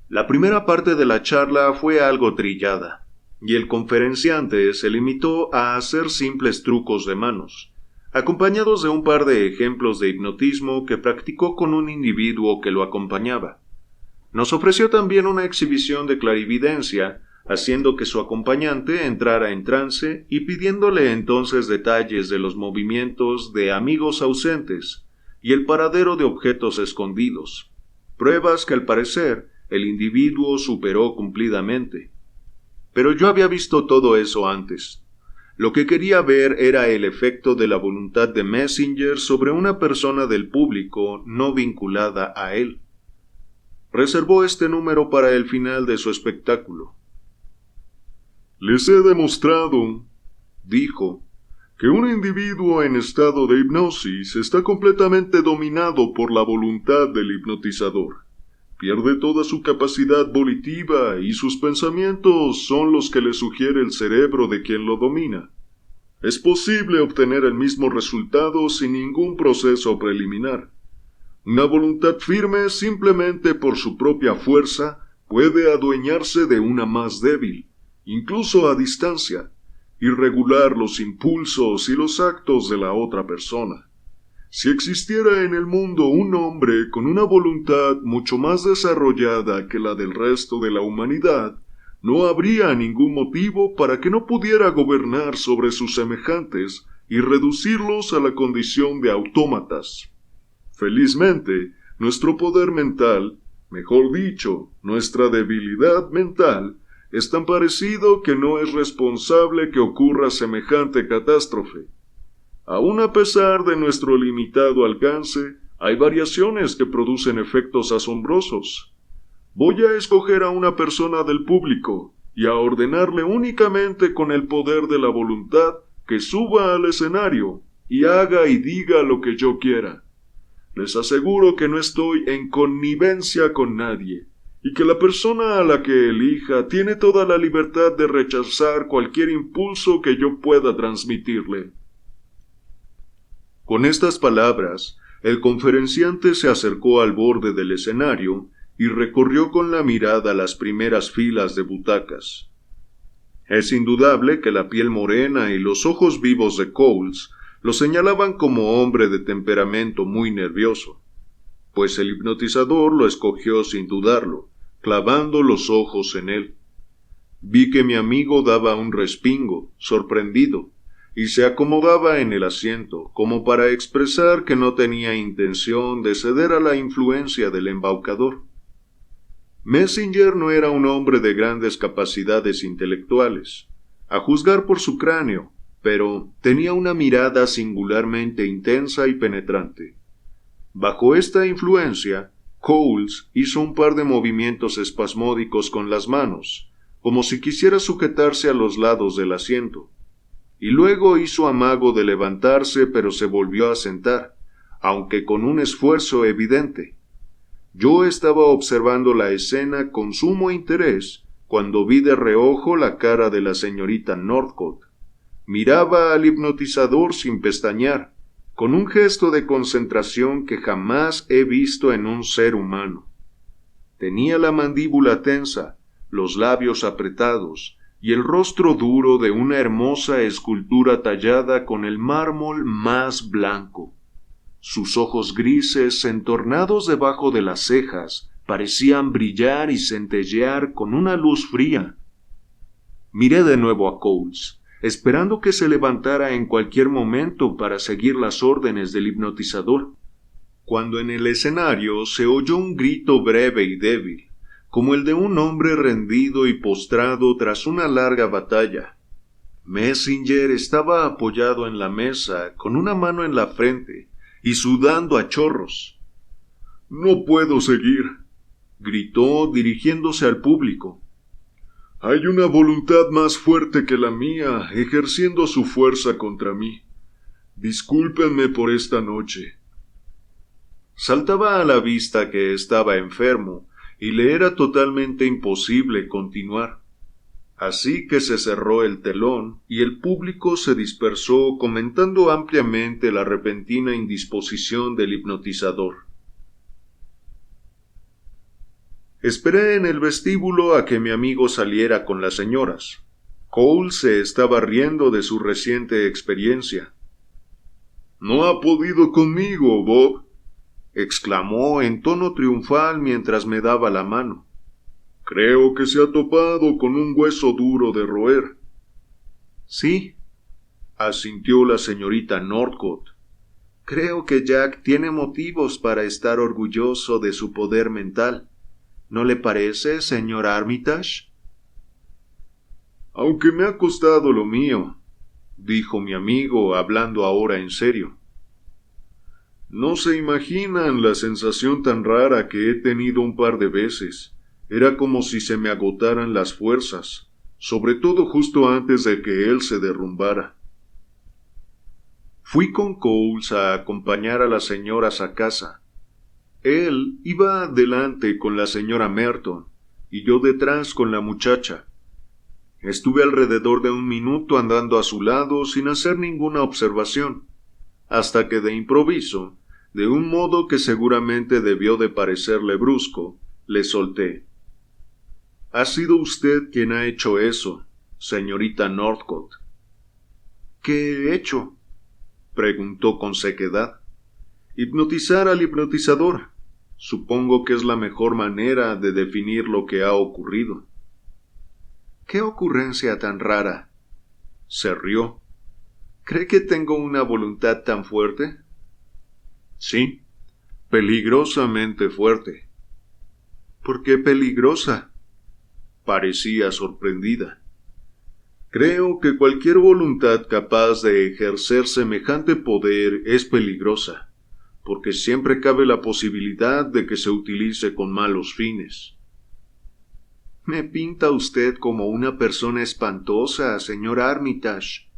La primera parte de la charla fue algo trillada, y el conferenciante se limitó a hacer simples trucos de manos, acompañados de un par de ejemplos de hipnotismo que practicó con un individuo que lo acompañaba. Nos ofreció también una exhibición de clarividencia, haciendo que su acompañante entrara en trance y pidiéndole entonces detalles de los movimientos de amigos ausentes y el paradero de objetos escondidos, pruebas que al parecer el individuo superó cumplidamente. Pero yo había visto todo eso antes. Lo que quería ver era el efecto de la voluntad de Messenger sobre una persona del público no vinculada a él. Reservó este número para el final de su espectáculo. «Les he demostrado», dijo, «que un individuo en estado de hipnosis está completamente dominado por la voluntad del hipnotizador. Pierde toda su capacidad volitiva y sus pensamientos son los que le sugiere el cerebro de quien lo domina. Es posible obtener el mismo resultado sin ningún proceso preliminar. Una voluntad firme simplemente por su propia fuerza puede adueñarse de una más débil, incluso a distancia, y regular los impulsos y los actos de la otra persona. Si existiera en el mundo un hombre con una voluntad mucho más desarrollada que la del resto de la humanidad, no habría ningún motivo para que no pudiera gobernar sobre sus semejantes y reducirlos a la condición de autómatas. Felizmente, nuestro poder mental, mejor dicho, nuestra debilidad mental, es tan parecido que no es responsable que ocurra semejante catástrofe. Aun a pesar de nuestro limitado alcance, hay variaciones que producen efectos asombrosos. Voy a escoger a una persona del público y a ordenarle únicamente con el poder de la voluntad que suba al escenario y haga y diga lo que yo quiera. Les aseguro que no estoy en connivencia con nadie, y que la persona a la que elija tiene toda la libertad de rechazar cualquier impulso que yo pueda transmitirle. Con estas palabras, el conferenciante se acercó al borde del escenario y recorrió con la mirada las primeras filas de butacas. Es indudable que la piel morena y los ojos vivos de Coles lo señalaban como hombre de temperamento muy nervioso, pues el hipnotizador lo escogió sin dudarlo, clavando los ojos en él. Vi que mi amigo daba un respingo, sorprendido, y se acomodaba en el asiento, como para expresar que no tenía intención de ceder a la influencia del embaucador. Messenger no era un hombre de grandes capacidades intelectuales, a juzgar por su cráneo, pero tenía una mirada singularmente intensa y penetrante. Bajo esta influencia, Coles hizo un par de movimientos espasmódicos con las manos, como si quisiera sujetarse a los lados del asiento, y luego hizo amago de levantarse, pero se volvió a sentar, aunque con un esfuerzo evidente. Yo estaba observando la escena con sumo interés cuando vi de reojo la cara de la señorita Northcote. Miraba al hipnotizador sin pestañear, con un gesto de concentración que jamás he visto en un ser humano. Tenía la mandíbula tensa, los labios apretados y el rostro duro de una hermosa escultura tallada con el mármol más blanco. Sus ojos grises, entornados debajo de las cejas, parecían brillar y centellear con una luz fría. Miré de nuevo a Coles, esperando que se levantara en cualquier momento para seguir las órdenes del hipnotizador, cuando en el escenario se oyó un grito breve y débil, como el de un hombre rendido y postrado tras una larga batalla. Messenger estaba apoyado en la mesa, con una mano en la frente, y sudando a chorros. «No puedo seguir», gritó dirigiéndose al público. «Hay una voluntad más fuerte que la mía ejerciendo su fuerza contra mí. Discúlpenme por esta noche». Saltaba a la vista que estaba enfermo y le era totalmente imposible continuar. Así que se cerró el telón y el público se dispersó comentando ampliamente la repentina indisposición del hipnotizador. Esperé en el vestíbulo a que mi amigo saliera con las señoras. Cole se estaba riendo de su reciente experiencia. «No ha podido conmigo, Bob», exclamó en tono triunfal mientras me daba la mano. «Creo que se ha topado con un hueso duro de roer». «Sí», asintió la señorita Northcote. «Creo que Jack tiene motivos para estar orgulloso de su poder mental. ¿No le parece, señor Armitage?» «Aunque me ha costado lo mío», dijo mi amigo, hablando ahora en serio. «No se imaginan la sensación tan rara que he tenido un par de veces. Era como si se me agotaran las fuerzas, sobre todo justo antes de que él se derrumbara». Fui con Coles a acompañar a las señoras a casa. Él iba adelante con la señora Merton, y yo detrás con la muchacha. Estuve alrededor de 1 minuto andando a su lado sin hacer ninguna observación, hasta que de improviso, de un modo que seguramente debió de parecerle brusco, le solté. Ha sido usted quien ha hecho eso, señorita Northcott. ¿Qué he hecho?, preguntó con sequedad. Hipnotizar al hipnotizador. Supongo que es la mejor manera de definir lo que ha ocurrido. ¿Qué ocurrencia tan rara? Se rió. ¿Cree que tengo una voluntad tan fuerte? Sí, peligrosamente fuerte. ¿Por qué peligrosa? Parecía sorprendida. Creo que cualquier voluntad capaz de ejercer semejante poder es peligrosa, porque siempre cabe la posibilidad de que se utilice con malos fines. Me pinta usted como una persona espantosa, señor Armitage,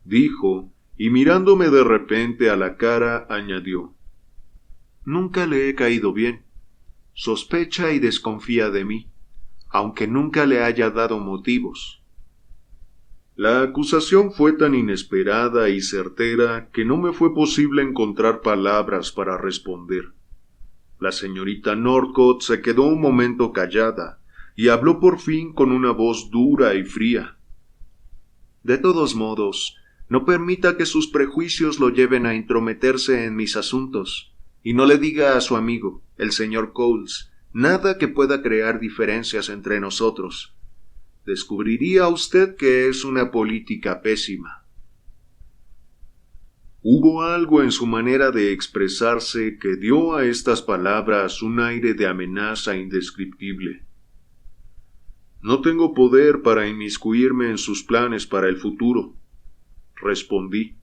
dijo, y mirándome de repente a la cara, añadió. Nunca le he caído bien. Sospecha y desconfía de mí, aunque nunca le haya dado motivos. La acusación fue tan inesperada y certera que no me fue posible encontrar palabras para responder. La señorita Northcott se quedó un momento callada y habló por fin con una voz dura y fría. De todos modos, no permita que sus prejuicios lo lleven a intrometerse en mis asuntos, y no le diga a su amigo, el señor Coles, nada que pueda crear diferencias entre nosotros. Descubriría usted que es una política pésima. Hubo algo en su manera de expresarse que dio a estas palabras un aire de amenaza indescriptible. No tengo poder para inmiscuirme en sus planes para el futuro, respondí.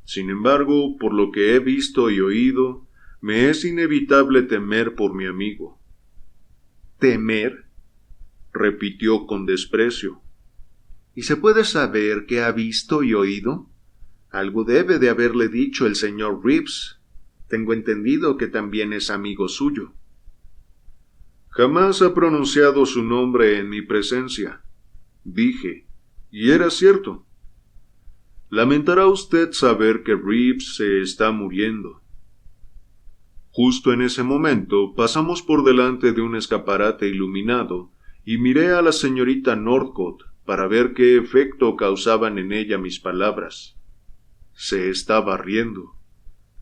Sin embargo, por lo que he visto y oído, me es inevitable temer por mi amigo. ¿Temer?, repitió con desprecio. ¿Y se puede saber qué ha visto y oído? Algo debe de haberle dicho el señor Reeves. Tengo entendido que también es amigo suyo. Jamás ha pronunciado su nombre en mi presencia, dije, y era cierto. Lamentará usted saber que Reeves se está muriendo. Justo en ese momento pasamos por delante de un escaparate iluminado y miré a la señorita Northcott para ver qué efecto causaban en ella mis palabras. Se estaba riendo.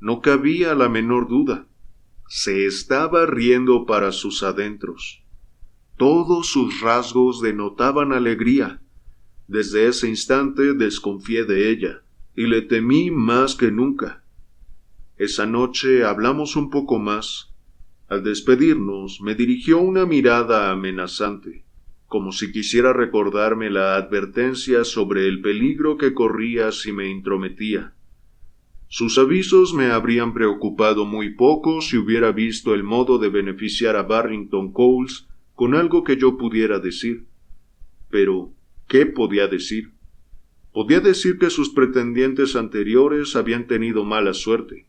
No cabía la menor duda. Se estaba riendo para sus adentros. Todos sus rasgos denotaban alegría. Desde ese instante desconfié de ella, y le temí más que nunca. Esa noche hablamos un poco más. Al despedirnos, me dirigió una mirada amenazante, como si quisiera recordarme la advertencia sobre el peligro que corría si me intrometía. Sus avisos me habrían preocupado muy poco si hubiera visto el modo de beneficiar a Barrington Coles con algo que yo pudiera decir. Pero, ¿qué podía decir? Podía decir que sus pretendientes anteriores habían tenido mala suerte.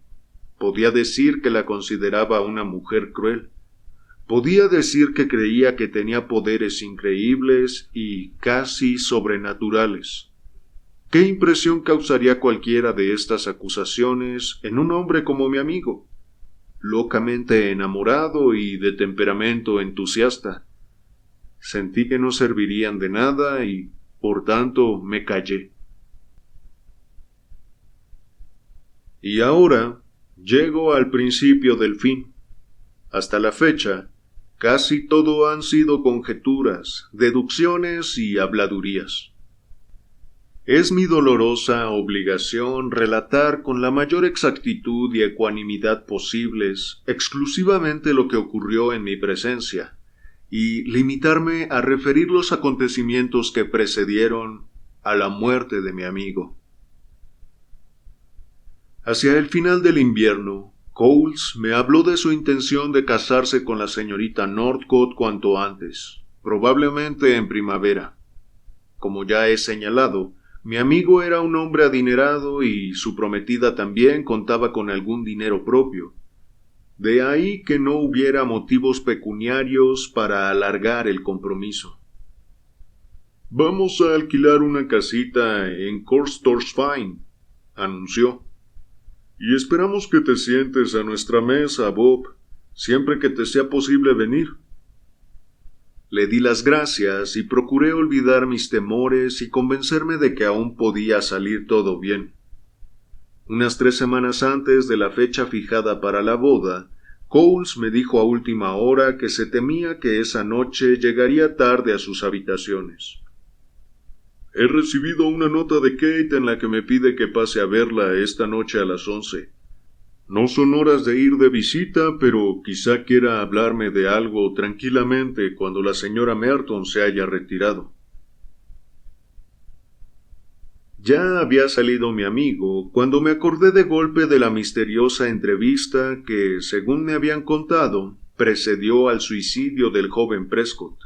Podía decir que la consideraba una mujer cruel. Podía decir que creía que tenía poderes increíbles y casi sobrenaturales. ¿Qué impresión causaría cualquiera de estas acusaciones en un hombre como mi amigo? Locamente enamorado y de temperamento entusiasta. Sentí que no servirían de nada y, por tanto, me callé. Y ahora llego al principio del fin. Hasta la fecha, casi todo han sido conjeturas, deducciones y habladurías. Es mi dolorosa obligación relatar con la mayor exactitud y ecuanimidad posibles exclusivamente lo que ocurrió en mi presencia, y limitarme a referir los acontecimientos que precedieron a la muerte de mi amigo. Hacia el final del invierno, Coles me habló de su intención de casarse con la señorita Northcott cuanto antes, probablemente en primavera. Como ya he señalado, mi amigo era un hombre adinerado y su prometida también contaba con algún dinero propio. De ahí que no hubiera motivos pecuniarios para alargar el compromiso. «Vamos a alquilar una casita en Corstorphine», anunció. «Y esperamos que te sientes a nuestra mesa, Bob, siempre que te sea posible venir». Le di las gracias y procuré olvidar mis temores y convencerme de que aún podía salir todo bien. Unas 3 semanas antes de la fecha fijada para la boda, Coles me dijo a última hora que se temía que esa noche llegaría tarde a sus habitaciones. He recibido una nota de Kate en la que me pide que pase a verla esta noche a las 11. No son horas de ir de visita, pero quizá quiera hablarme de algo tranquilamente cuando la señora Merton se haya retirado. Ya había salido mi amigo cuando me acordé de golpe de la misteriosa entrevista que, según me habían contado, precedió al suicidio del joven Prescott.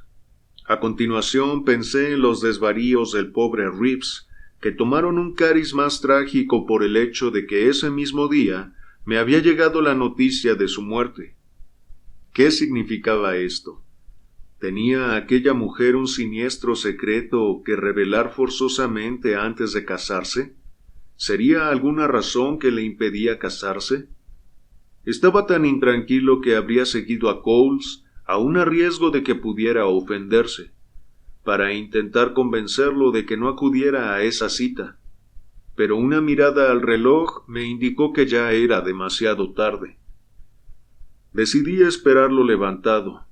A continuación pensé en los desvaríos del pobre Reeves, que tomaron un cariz más trágico por el hecho de que ese mismo día me había llegado la noticia de su muerte. ¿Qué significaba esto? ¿Tenía aquella mujer un siniestro secreto que revelar forzosamente antes de casarse? ¿Sería alguna razón que le impedía casarse? Estaba tan intranquilo que habría seguido a Coles, aun a riesgo de que pudiera ofenderse, para intentar convencerlo de que no acudiera a esa cita. Pero una mirada al reloj me indicó que ya era demasiado tarde. Decidí esperarlo levantado,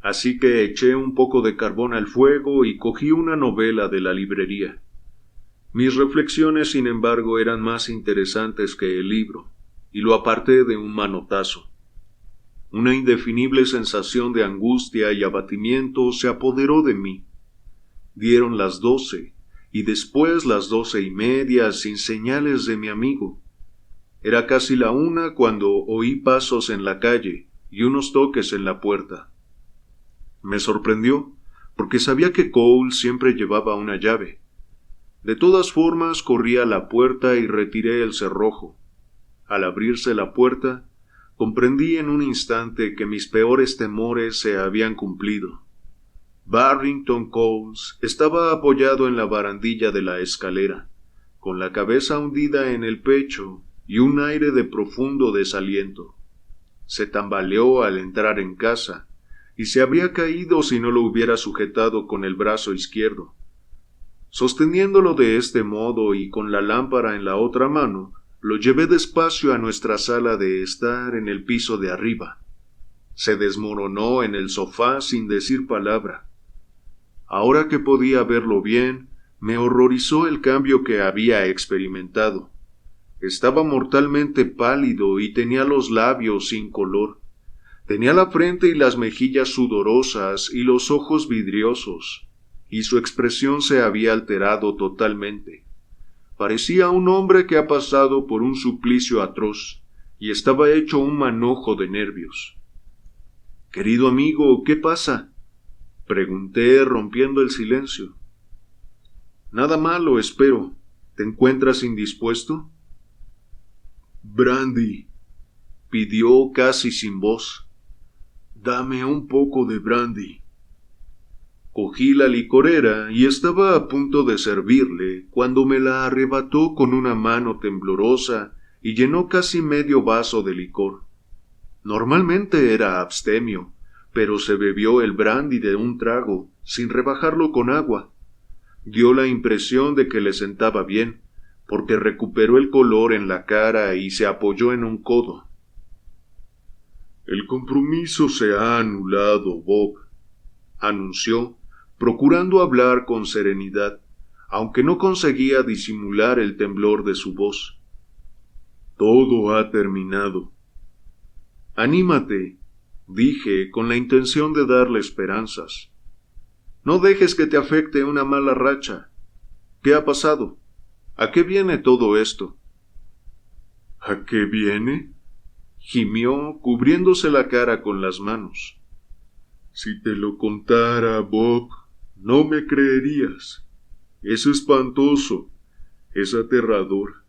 así que eché un poco de carbón al fuego y cogí una novela de la librería. Mis reflexiones, sin embargo, eran más interesantes que el libro, y lo aparté de un manotazo. Una indefinible sensación de angustia y abatimiento se apoderó de mí. Dieron las 12, y después las 12:30 sin señales de mi amigo. Era casi la 1 cuando oí pasos en la calle y unos toques en la puerta. Me sorprendió, porque sabía que Cole siempre llevaba una llave. De todas formas, corrí a la puerta y retiré el cerrojo. Al abrirse la puerta, comprendí en un instante que mis peores temores se habían cumplido. Barrington Coles estaba apoyado en la barandilla de la escalera, con la cabeza hundida en el pecho y un aire de profundo desaliento. Se tambaleó al entrar en casa, y se habría caído si no lo hubiera sujetado con el brazo izquierdo. Sosteniéndolo de este modo y con la lámpara en la otra mano, lo llevé despacio a nuestra sala de estar en el piso de arriba. Se desmoronó en el sofá sin decir palabra. Ahora que podía verlo bien, me horrorizó el cambio que había experimentado. Estaba mortalmente pálido y tenía los labios sin color. Tenía la frente y las mejillas sudorosas y los ojos vidriosos, y su expresión se había alterado totalmente. Parecía un hombre que ha pasado por un suplicio atroz, y estaba hecho un manojo de nervios. «Querido amigo, ¿qué pasa?», pregunté, rompiendo el silencio. «Nada malo, espero. ¿Te encuentras indispuesto?». «Brandy», pidió casi sin voz. «Dame un poco de brandy». Cogí la licorera y estaba a punto de servirle cuando me la arrebató con una mano temblorosa y llenó casi medio vaso de licor. Normalmente era abstemio, pero se bebió el brandy de un trago, sin rebajarlo con agua. Dio la impresión de que le sentaba bien, porque recuperó el color en la cara y se apoyó en un codo. «El compromiso se ha anulado, Bob», anunció, procurando hablar con serenidad, aunque no conseguía disimular el temblor de su voz. «Todo ha terminado». «Anímate», dije, con la intención de darle esperanzas. «No dejes que te afecte una mala racha. ¿Qué ha pasado? ¿A qué viene todo esto?». «¿A qué viene?», gimió, cubriéndose la cara con las manos. «Si te lo contara, Bob, no me creerías. Es espantoso, es aterrador,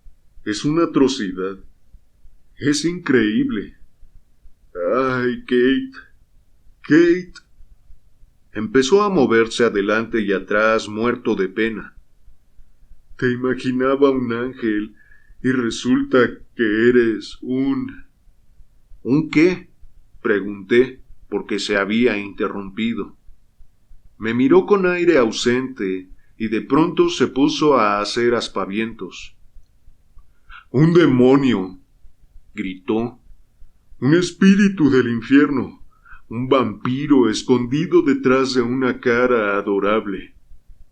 es una atrocidad. Es increíble. ¡Ay, Kate! ¡Kate!». Empezó a moverse adelante y atrás, muerto de pena. «Te imaginaba un ángel y resulta que eres un...». «¿Un qué?», pregunté, porque se había interrumpido. Me miró con aire ausente y de pronto se puso a hacer aspavientos. «¡Un demonio!», gritó. «¡Un espíritu del infierno! ¡Un vampiro escondido detrás de una cara adorable!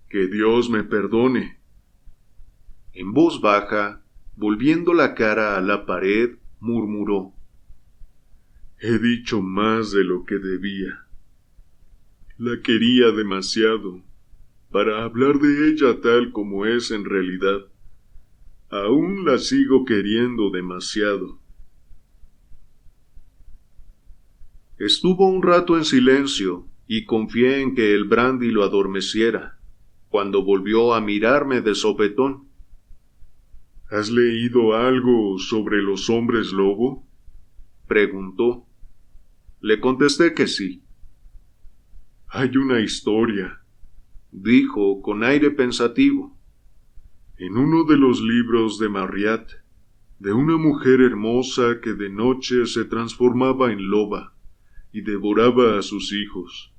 ¡Que Dios me perdone!». En voz baja, volviendo la cara a la pared, murmuró: «He dicho más de lo que debía. La quería demasiado para hablar de ella tal como es en realidad. Aún la sigo queriendo demasiado». Estuvo un rato en silencio y confié en que el brandy lo adormeciera, cuando volvió a mirarme de sopetón. «¿Has leído algo sobre los hombres lobo?», preguntó. Le contesté que sí. «Hay una historia», dijo con aire pensativo, «en uno de los libros de Marryat, de una mujer hermosa que de noche se transformaba en loba y devoraba a sus hijos.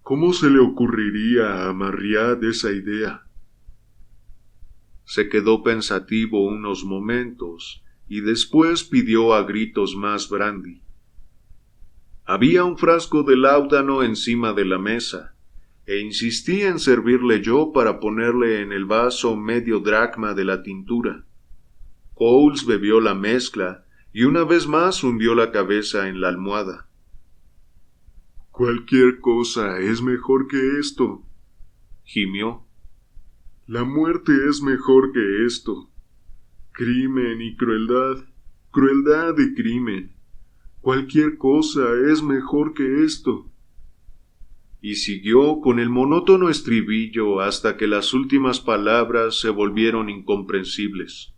¿Cómo se le ocurriría a Marryat esa idea?». Se quedó pensativo unos momentos y después pidió a gritos más brandy. Había un frasco de láudano encima de la mesa, e insistí en servirle yo para ponerle en el vaso medio dracma de la tintura. Coles bebió la mezcla y una vez más hundió la cabeza en la almohada. «Cualquier cosa es mejor que esto», gimió. «La muerte es mejor que esto. Crimen y crueldad, crueldad y crimen. Cualquier cosa es mejor que esto». Y siguió con el monótono estribillo hasta que las últimas palabras se volvieron incomprensibles.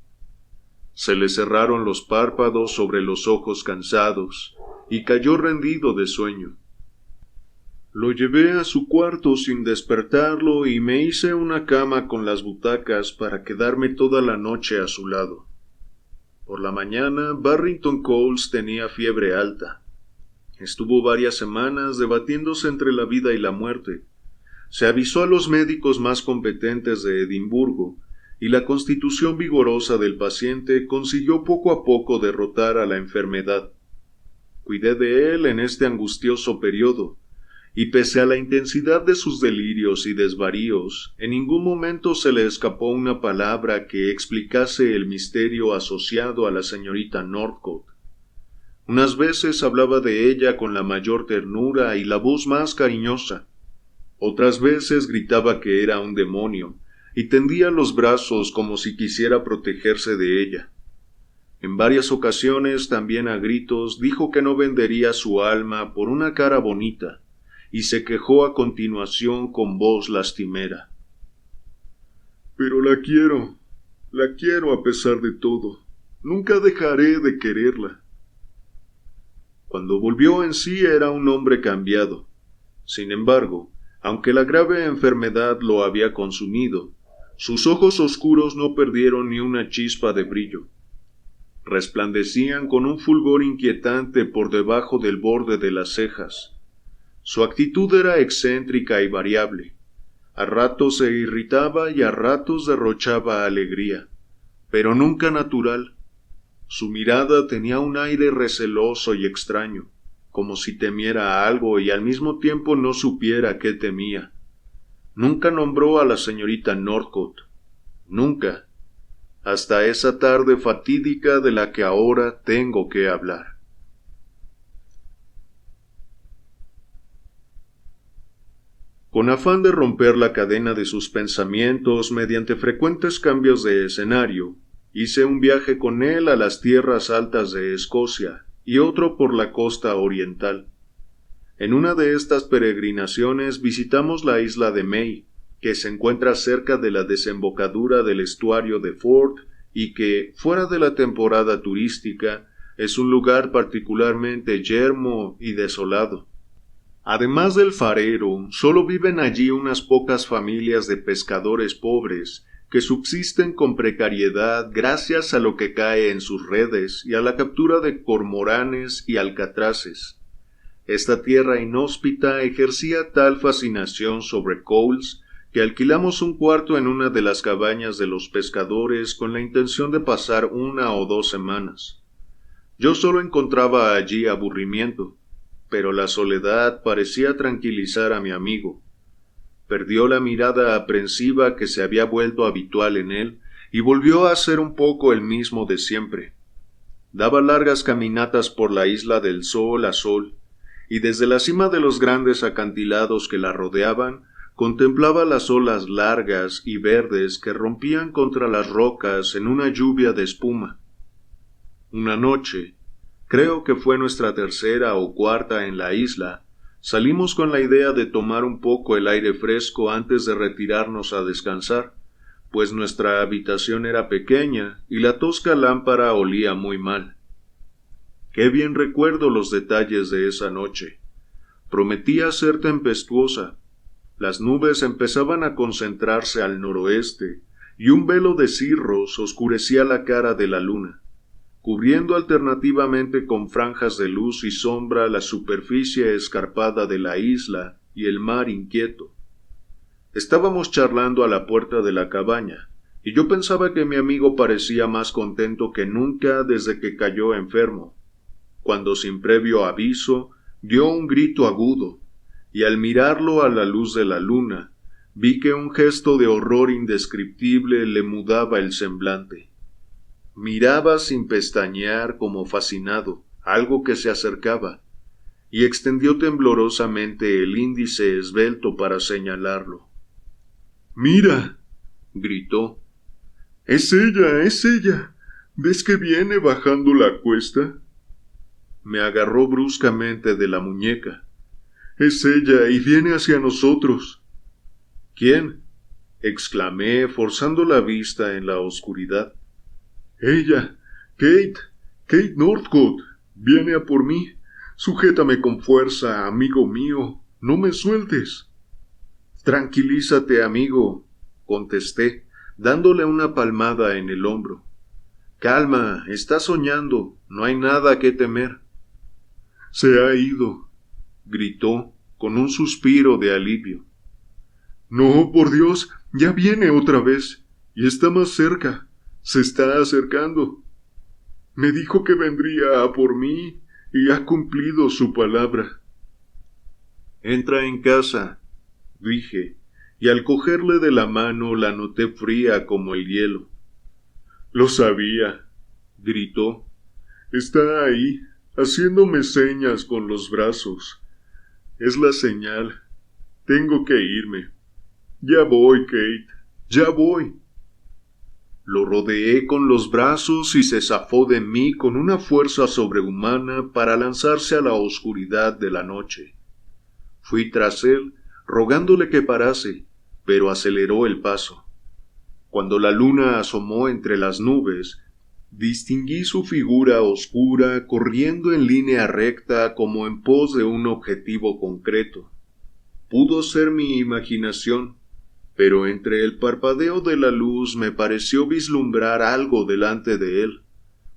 Se le cerraron los párpados sobre los ojos cansados y cayó rendido de sueño. Lo llevé a su cuarto sin despertarlo y me hice una cama con las butacas para quedarme toda la noche a su lado. Por la mañana, Barrington Coles tenía fiebre alta. Estuvo varias semanas debatiéndose entre la vida y la muerte. Se avisó a los médicos más competentes de Edimburgo, y la constitución vigorosa del paciente consiguió poco a poco derrotar a la enfermedad. Cuidé de él en este angustioso periodo, y pese a la intensidad de sus delirios y desvaríos, en ningún momento se le escapó una palabra que explicase el misterio asociado a la señorita Northcote. Unas veces hablaba de ella con la mayor ternura y la voz más cariñosa. Otras veces gritaba que era un demonio, y tendía los brazos como si quisiera protegerse de ella. En varias ocasiones, también a gritos, dijo que no vendería su alma por una cara bonita, y se quejó a continuación con voz lastimera. «Pero la quiero a pesar de todo. Nunca dejaré de quererla». Cuando volvió en sí era un hombre cambiado. Sin embargo, aunque la grave enfermedad lo había consumido, sus ojos oscuros no perdieron ni una chispa de brillo. Resplandecían con un fulgor inquietante por debajo del borde de las cejas. Su actitud era excéntrica y variable. A ratos se irritaba y a ratos derrochaba alegría, pero nunca natural. Su mirada tenía un aire receloso y extraño, como si temiera algo y al mismo tiempo no supiera qué temía. Nunca nombró a la señorita Northcote. Nunca. Hasta esa tarde fatídica de la que ahora tengo que hablar. Con afán de romper la cadena de sus pensamientos mediante frecuentes cambios de escenario, hice un viaje con él a las tierras altas de Escocia y otro por la costa oriental. En una de estas peregrinaciones visitamos la isla de May, que se encuentra cerca de la desembocadura del estuario de Forth y que, fuera de la temporada turística, es un lugar particularmente yermo y desolado. Además del farero, solo viven allí unas pocas familias de pescadores pobres que subsisten con precariedad gracias a lo que cae en sus redes y a la captura de cormoranes y alcatraces. Esta tierra inhóspita ejercía tal fascinación sobre Cowles que alquilamos un cuarto en una de las cabañas de los pescadores con la intención de pasar 1 o 2 semanas. Yo solo encontraba allí aburrimiento, pero la soledad parecía tranquilizar a mi amigo. Perdió la mirada aprensiva que se había vuelto habitual en él y volvió a ser un poco el mismo de siempre. Daba largas caminatas por la isla del sol a sol, y desde la cima de los grandes acantilados que la rodeaban, contemplaba las olas largas y verdes que rompían contra las rocas en una lluvia de espuma. Una noche, creo que fue nuestra 3ª o 4ª en la isla, salimos con la idea de tomar un poco el aire fresco antes de retirarnos a descansar, pues nuestra habitación era pequeña y la tosca lámpara olía muy mal. Qué bien recuerdo los detalles de esa noche. Prometía ser tempestuosa. Las nubes empezaban a concentrarse al noroeste, y un velo de cirros oscurecía la cara de la luna, cubriendo alternativamente con franjas de luz y sombra la superficie escarpada de la isla y el mar inquieto. Estábamos charlando a la puerta de la cabaña, y yo pensaba que mi amigo parecía más contento que nunca desde que cayó enfermo, cuando sin previo aviso dio un grito agudo, y al mirarlo a la luz de la luna, vi que un gesto de horror indescriptible le mudaba el semblante. Miraba sin pestañear como fascinado algo que se acercaba, y extendió temblorosamente el índice esbelto para señalarlo. «¡Mira!», gritó. «¡Es ella, es ella! ¿Ves que viene bajando la cuesta?». Me agarró bruscamente de la muñeca. «Es ella y viene hacia nosotros». «¿Quién?», exclamé, forzando la vista en la oscuridad. «Ella, Kate Northcote, viene a por mí. Sujétame con fuerza, amigo mío, no me sueltes». «Tranquilízate, amigo», contesté, dándole una palmada en el hombro. «Calma, estás soñando, no hay nada que temer». «Se ha ido», gritó, con un suspiro de alivio. «No, por Dios, ya viene otra vez, y está más cerca, se está acercando. Me dijo que vendría a por mí, y ha cumplido su palabra». «Entra en casa», dije, y al cogerle de la mano la noté fría como el hielo. «Lo sabía», gritó. «Está ahí, haciéndome señas con los brazos. Es la señal. Tengo que irme. Ya voy, Kate, ya voy». Lo rodeé con los brazos y se zafó de mí con una fuerza sobrehumana para lanzarse a la oscuridad de la noche. Fui tras él, rogándole que parase, pero aceleró el paso. Cuando la luna asomó entre las nubes, distinguí su figura oscura corriendo en línea recta como en pos de un objetivo concreto. Pudo ser mi imaginación, pero entre el parpadeo de la luz me pareció vislumbrar algo delante de él,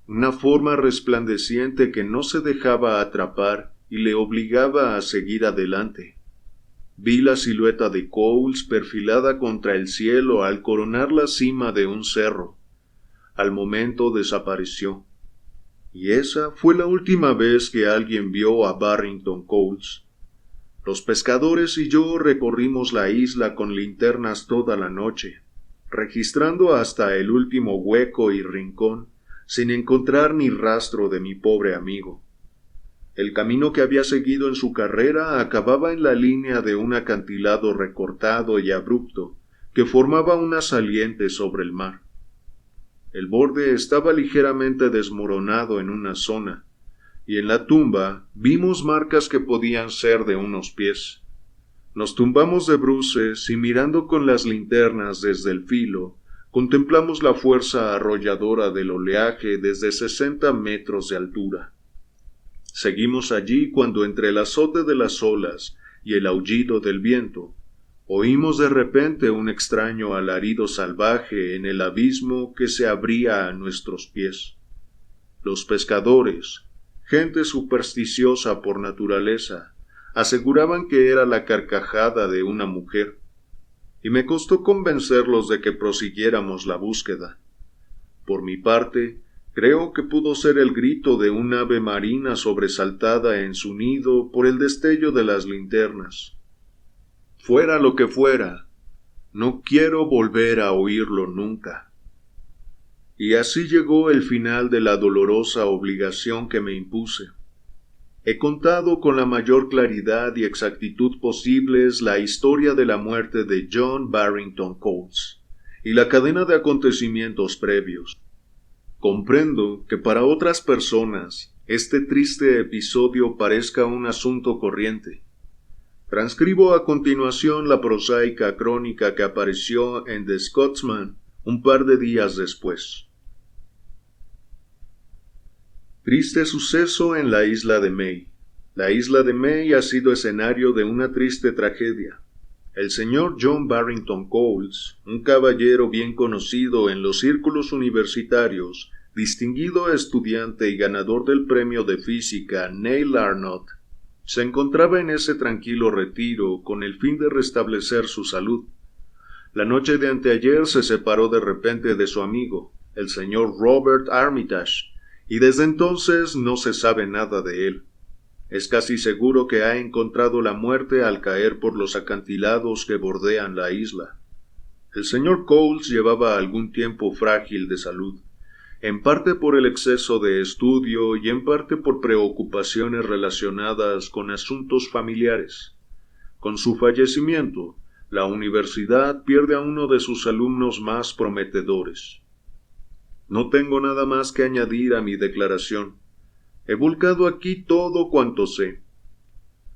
una forma resplandeciente que no se dejaba atrapar y le obligaba a seguir adelante. Vi la silueta de Cowles perfilada contra el cielo al coronar la cima de un cerro. Al momento desapareció. Y esa fue la última vez que alguien vio a Barrington Cowles. Los pescadores y yo recorrimos la isla con linternas toda la noche, registrando hasta el último hueco y rincón, sin encontrar ni rastro de mi pobre amigo. El camino que había seguido en su carrera acababa en la línea de un acantilado recortado y abrupto que formaba una saliente sobre el mar. El borde estaba ligeramente desmoronado en una zona, y en la tumba vimos marcas que podían ser de unos pies. Nos tumbamos de bruces y mirando con las linternas desde el filo, contemplamos la fuerza arrolladora del oleaje desde 60 metros de altura. Seguimos allí cuando entre el azote de las olas y el aullido del viento, oímos de repente un extraño alarido salvaje en el abismo que se abría a nuestros pies. Los pescadores, gente supersticiosa por naturaleza, aseguraban que era la carcajada de una mujer, y me costó convencerlos de que prosiguiéramos la búsqueda. Por mi parte, creo que pudo ser el grito de un ave marina sobresaltada en su nido por el destello de las linternas. Fuera lo que fuera, no quiero volver a oírlo nunca. Y así llegó el final de la dolorosa obligación que me impuse. He contado con la mayor claridad y exactitud posibles la historia de la muerte de John Barrington Coles y la cadena de acontecimientos previos. Comprendo que para otras personas este triste episodio parezca un asunto corriente. Transcribo a continuación la prosaica crónica que apareció en The Scotsman un par de días después. Triste suceso en la isla de May. La isla de May ha sido escenario de una triste tragedia. El señor John Barrington Coles, un caballero bien conocido en los círculos universitarios, distinguido estudiante y ganador del premio de física Neil Arnott, se encontraba en ese tranquilo retiro con el fin de restablecer su salud. La noche de anteayer se separó de repente de su amigo, el señor Robert Armitage, y desde entonces no se sabe nada de él. Es casi seguro que ha encontrado la muerte al caer por los acantilados que bordean la isla. El señor Coles llevaba algún tiempo frágil de salud, en parte por el exceso de estudio y en parte por preocupaciones relacionadas con asuntos familiares. Con su fallecimiento, la universidad pierde a uno de sus alumnos más prometedores. No tengo nada más que añadir a mi declaración. He volcado aquí todo cuanto sé.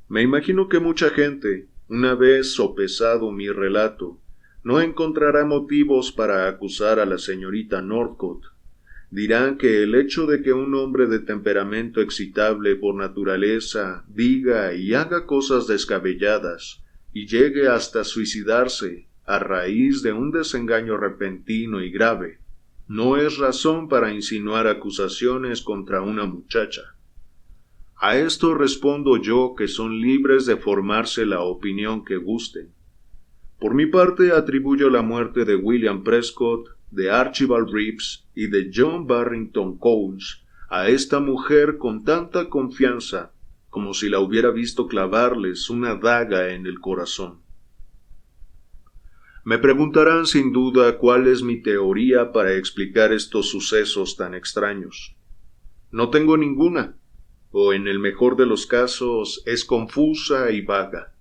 Me imagino que mucha gente, una vez sopesado mi relato, no encontrará motivos para acusar a la señorita Northcote. Dirán que el hecho de que un hombre de temperamento excitable por naturaleza diga y haga cosas descabelladas y llegue hasta suicidarse a raíz de un desengaño repentino y grave, no es razón para insinuar acusaciones contra una muchacha. A esto respondo yo que son libres de formarse la opinión que gusten. Por mi parte atribuyo la muerte de William Prescott, de Archibald Reeves y de John Barrington Coles a esta mujer con tanta confianza como si la hubiera visto clavarles una daga en el corazón. Me preguntarán sin duda cuál es mi teoría para explicar estos sucesos tan extraños. No tengo ninguna, o en el mejor de los casos es confusa y vaga.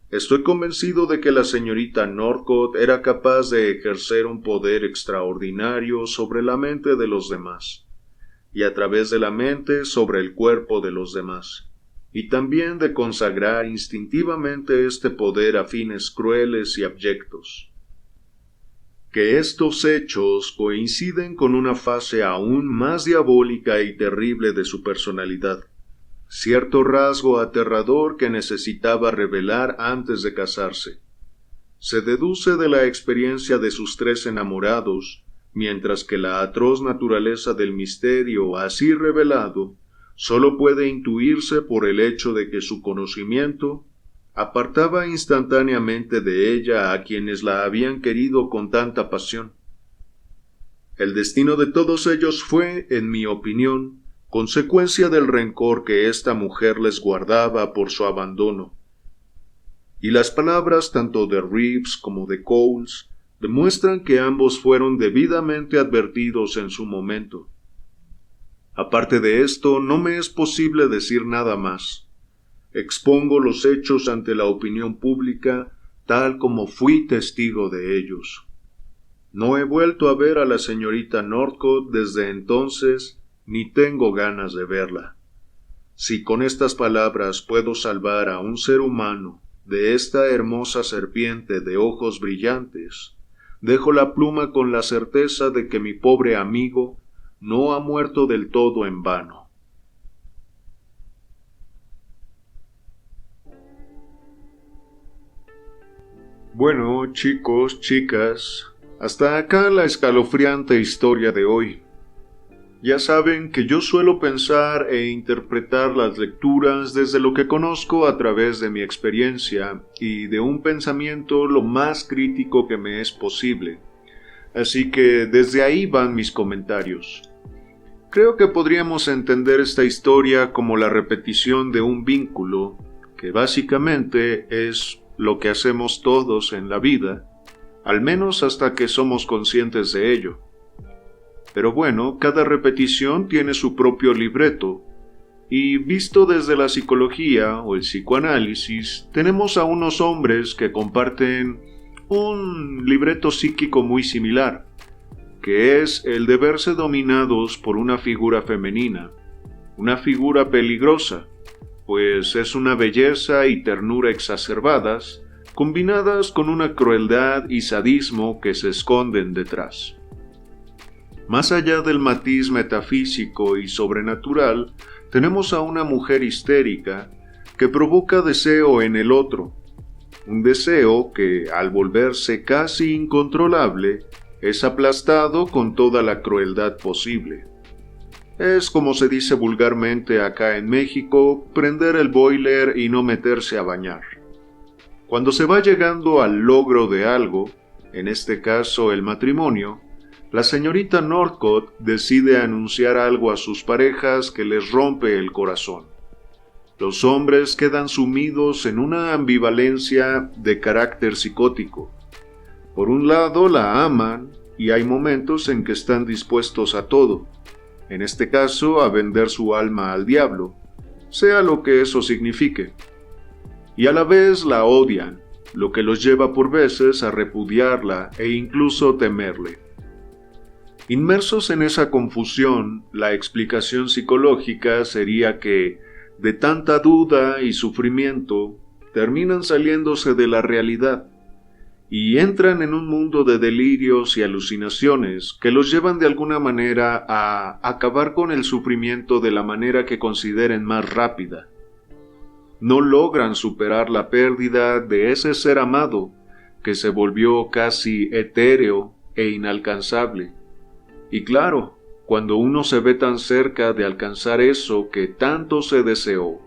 Estoy convencido de que la señorita Northcote era capaz de ejercer un poder extraordinario sobre la mente de los demás, y a través de la mente sobre el cuerpo de los demás, y también de consagrar instintivamente este poder a fines crueles y abyectos. Que estos hechos coinciden con una fase aún más diabólica y terrible de su personalidad, cierto rasgo aterrador que necesitaba revelar antes de casarse. Se deduce de la experiencia de sus 3 enamorados, mientras que la atroz naturaleza del misterio así revelado sólo puede intuirse por el hecho de que su conocimiento apartaba instantáneamente de ella a quienes la habían querido con tanta pasión. El destino de todos ellos fue, en mi opinión, consecuencia del rencor que esta mujer les guardaba por su abandono. Y las palabras tanto de Reeves como de Coles demuestran que ambos fueron debidamente advertidos en su momento. Aparte de esto, no me es posible decir nada más. Expongo los hechos ante la opinión pública tal como fui testigo de ellos. No he vuelto a ver a la señorita Northcote desde entonces, ni tengo ganas de verla. Si con estas palabras puedo salvar a un ser humano de esta hermosa serpiente de ojos brillantes, dejo la pluma con la certeza de que mi pobre amigo no ha muerto del todo en vano. Bueno, chicos, chicas, hasta acá la escalofriante historia de hoy. Ya saben que yo suelo pensar e interpretar las lecturas desde lo que conozco a través de mi experiencia y de un pensamiento lo más crítico que me es posible. Así que desde ahí van mis comentarios. Creo que podríamos entender esta historia como la repetición de un vínculo, que básicamente es lo que hacemos todos en la vida, al menos hasta que somos conscientes de ello. Pero bueno, cada repetición tiene su propio libreto, y visto desde la psicología o el psicoanálisis, tenemos a unos hombres que comparten un libreto psíquico muy similar, que es el de verse dominados por una figura femenina, una figura peligrosa, pues es una belleza y ternura exacerbadas, combinadas con una crueldad y sadismo que se esconden detrás. Más allá del matiz metafísico y sobrenatural, tenemos a una mujer histérica que provoca deseo en el otro, un deseo que, al volverse casi incontrolable, es aplastado con toda la crueldad posible. Es como se dice vulgarmente acá en México, prender el boiler y no meterse a bañar. Cuando se va llegando al logro de algo, en este caso el matrimonio, la señorita Northcott decide anunciar algo a sus parejas que les rompe el corazón. Los hombres quedan sumidos en una ambivalencia de carácter psicótico. Por un lado la aman y hay momentos en que están dispuestos a todo, en este caso a vender su alma al diablo, sea lo que eso signifique. Y a la vez la odian, lo que los lleva por veces a repudiarla e incluso temerle. Inmersos en esa confusión, la explicación psicológica sería que, de tanta duda y sufrimiento, terminan saliéndose de la realidad y entran en un mundo de delirios y alucinaciones que los llevan de alguna manera a acabar con el sufrimiento de la manera que consideren más rápida. No logran superar la pérdida de ese ser amado que se volvió casi etéreo e inalcanzable. Y claro, cuando uno se ve tan cerca de alcanzar eso que tanto se deseó,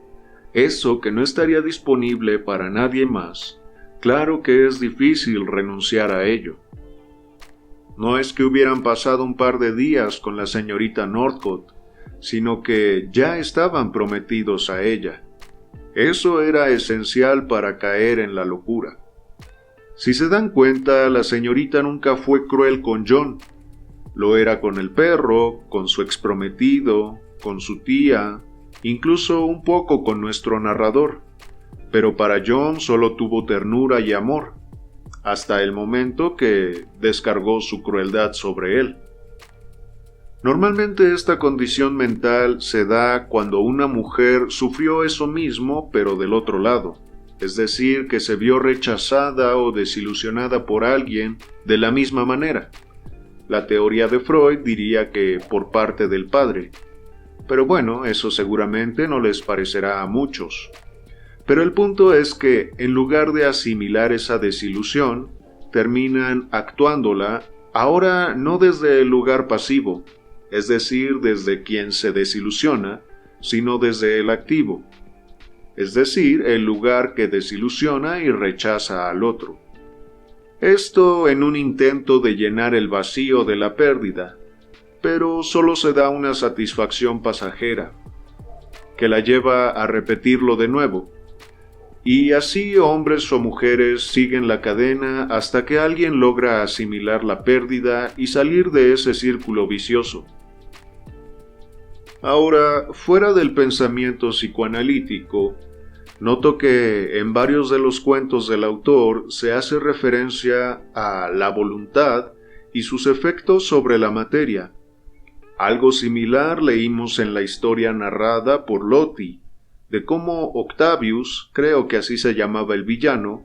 eso que no estaría disponible para nadie más, claro que es difícil renunciar a ello. No es que hubieran pasado un par de días con la señorita Northcott, sino que ya estaban prometidos a ella. Eso era esencial para caer en la locura. Si se dan cuenta, la señorita nunca fue cruel con John. Lo era con el perro, con su exprometido, con su tía, incluso un poco con nuestro narrador. Pero para John solo tuvo ternura y amor, hasta el momento que descargó su crueldad sobre él. Normalmente esta condición mental se da cuando una mujer sufrió eso mismo, pero del otro lado, es decir, que se vio rechazada o desilusionada por alguien de la misma manera. La teoría de Freud diría que por parte del padre, pero bueno, eso seguramente no les parecerá a muchos. Pero el punto es que, en lugar de asimilar esa desilusión, terminan actuándola, ahora no desde el lugar pasivo, es decir, desde quien se desilusiona, sino desde el activo, es decir, el lugar que desilusiona y rechaza al otro. Esto en un intento de llenar el vacío de la pérdida, pero solo se da una satisfacción pasajera, que la lleva a repetirlo de nuevo. Y así hombres o mujeres siguen la cadena hasta que alguien logra asimilar la pérdida y salir de ese círculo vicioso. Ahora, fuera del pensamiento psicoanalítico, noto que en varios de los cuentos del autor se hace referencia a la voluntad y sus efectos sobre la materia. Algo similar leímos en la historia narrada por Loti, de cómo Octavius, creo que así se llamaba el villano,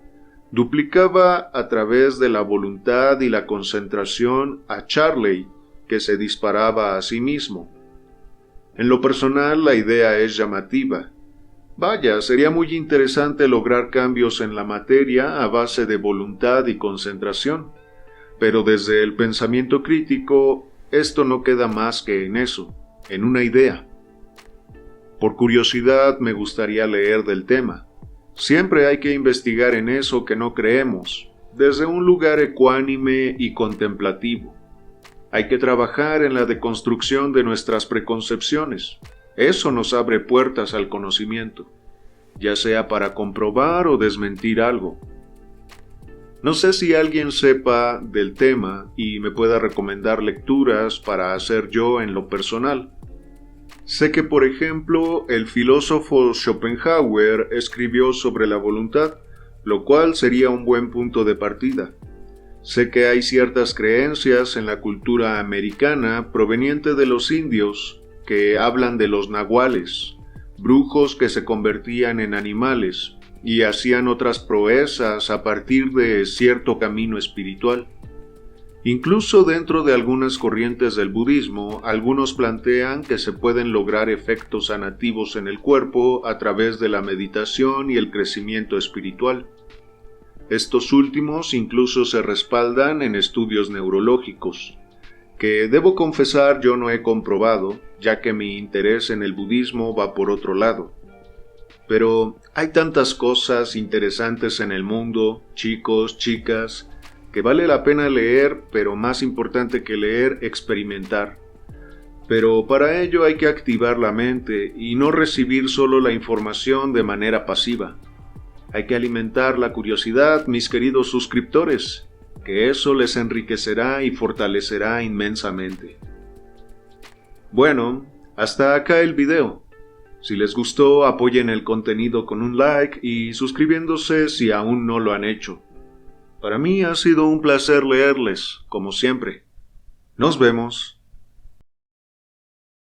duplicaba a través de la voluntad y la concentración a Charley, que se disparaba a sí mismo. En lo personal, la idea es llamativa. Vaya, sería muy interesante lograr cambios en la materia a base de voluntad y concentración, pero desde el pensamiento crítico, esto no queda más que en eso. en una idea. Por curiosidad me gustaría leer del tema. Siempre hay que investigar en eso que no creemos, desde un lugar ecuánime y contemplativo. Hay que trabajar en la deconstrucción de nuestras preconcepciones. Eso nos abre puertas al conocimiento, ya sea para comprobar o desmentir algo. No sé si alguien sepa del tema y me pueda recomendar lecturas para hacer yo en lo personal. Sé que, por ejemplo, el filósofo Schopenhauer escribió sobre la voluntad, lo cual sería un buen punto de partida. Sé que hay ciertas creencias en la cultura americana proveniente de los indios que hablan de los nahuales, brujos que se convertían en animales y hacían otras proezas a partir de cierto camino espiritual. Incluso dentro de algunas corrientes del budismo, algunos plantean que se pueden lograr efectos sanativos en el cuerpo a través de la meditación y el crecimiento espiritual. Estos últimos incluso se respaldan en estudios neurológicos, que debo confesar yo no he comprobado, ya que mi interés en el budismo va por otro lado. Pero hay tantas cosas interesantes en el mundo, chicos, chicas, que vale la pena leer, pero más importante que leer, experimentar. Pero para ello hay que activar la mente y no recibir solo la información de manera pasiva. Hay que alimentar la curiosidad, mis queridos suscriptores, que eso les enriquecerá y fortalecerá inmensamente. Bueno, hasta acá el video. Si les gustó, apoyen el contenido con un like y suscribiéndose si aún no lo han hecho. Para mí ha sido un placer leerles, como siempre. Nos vemos.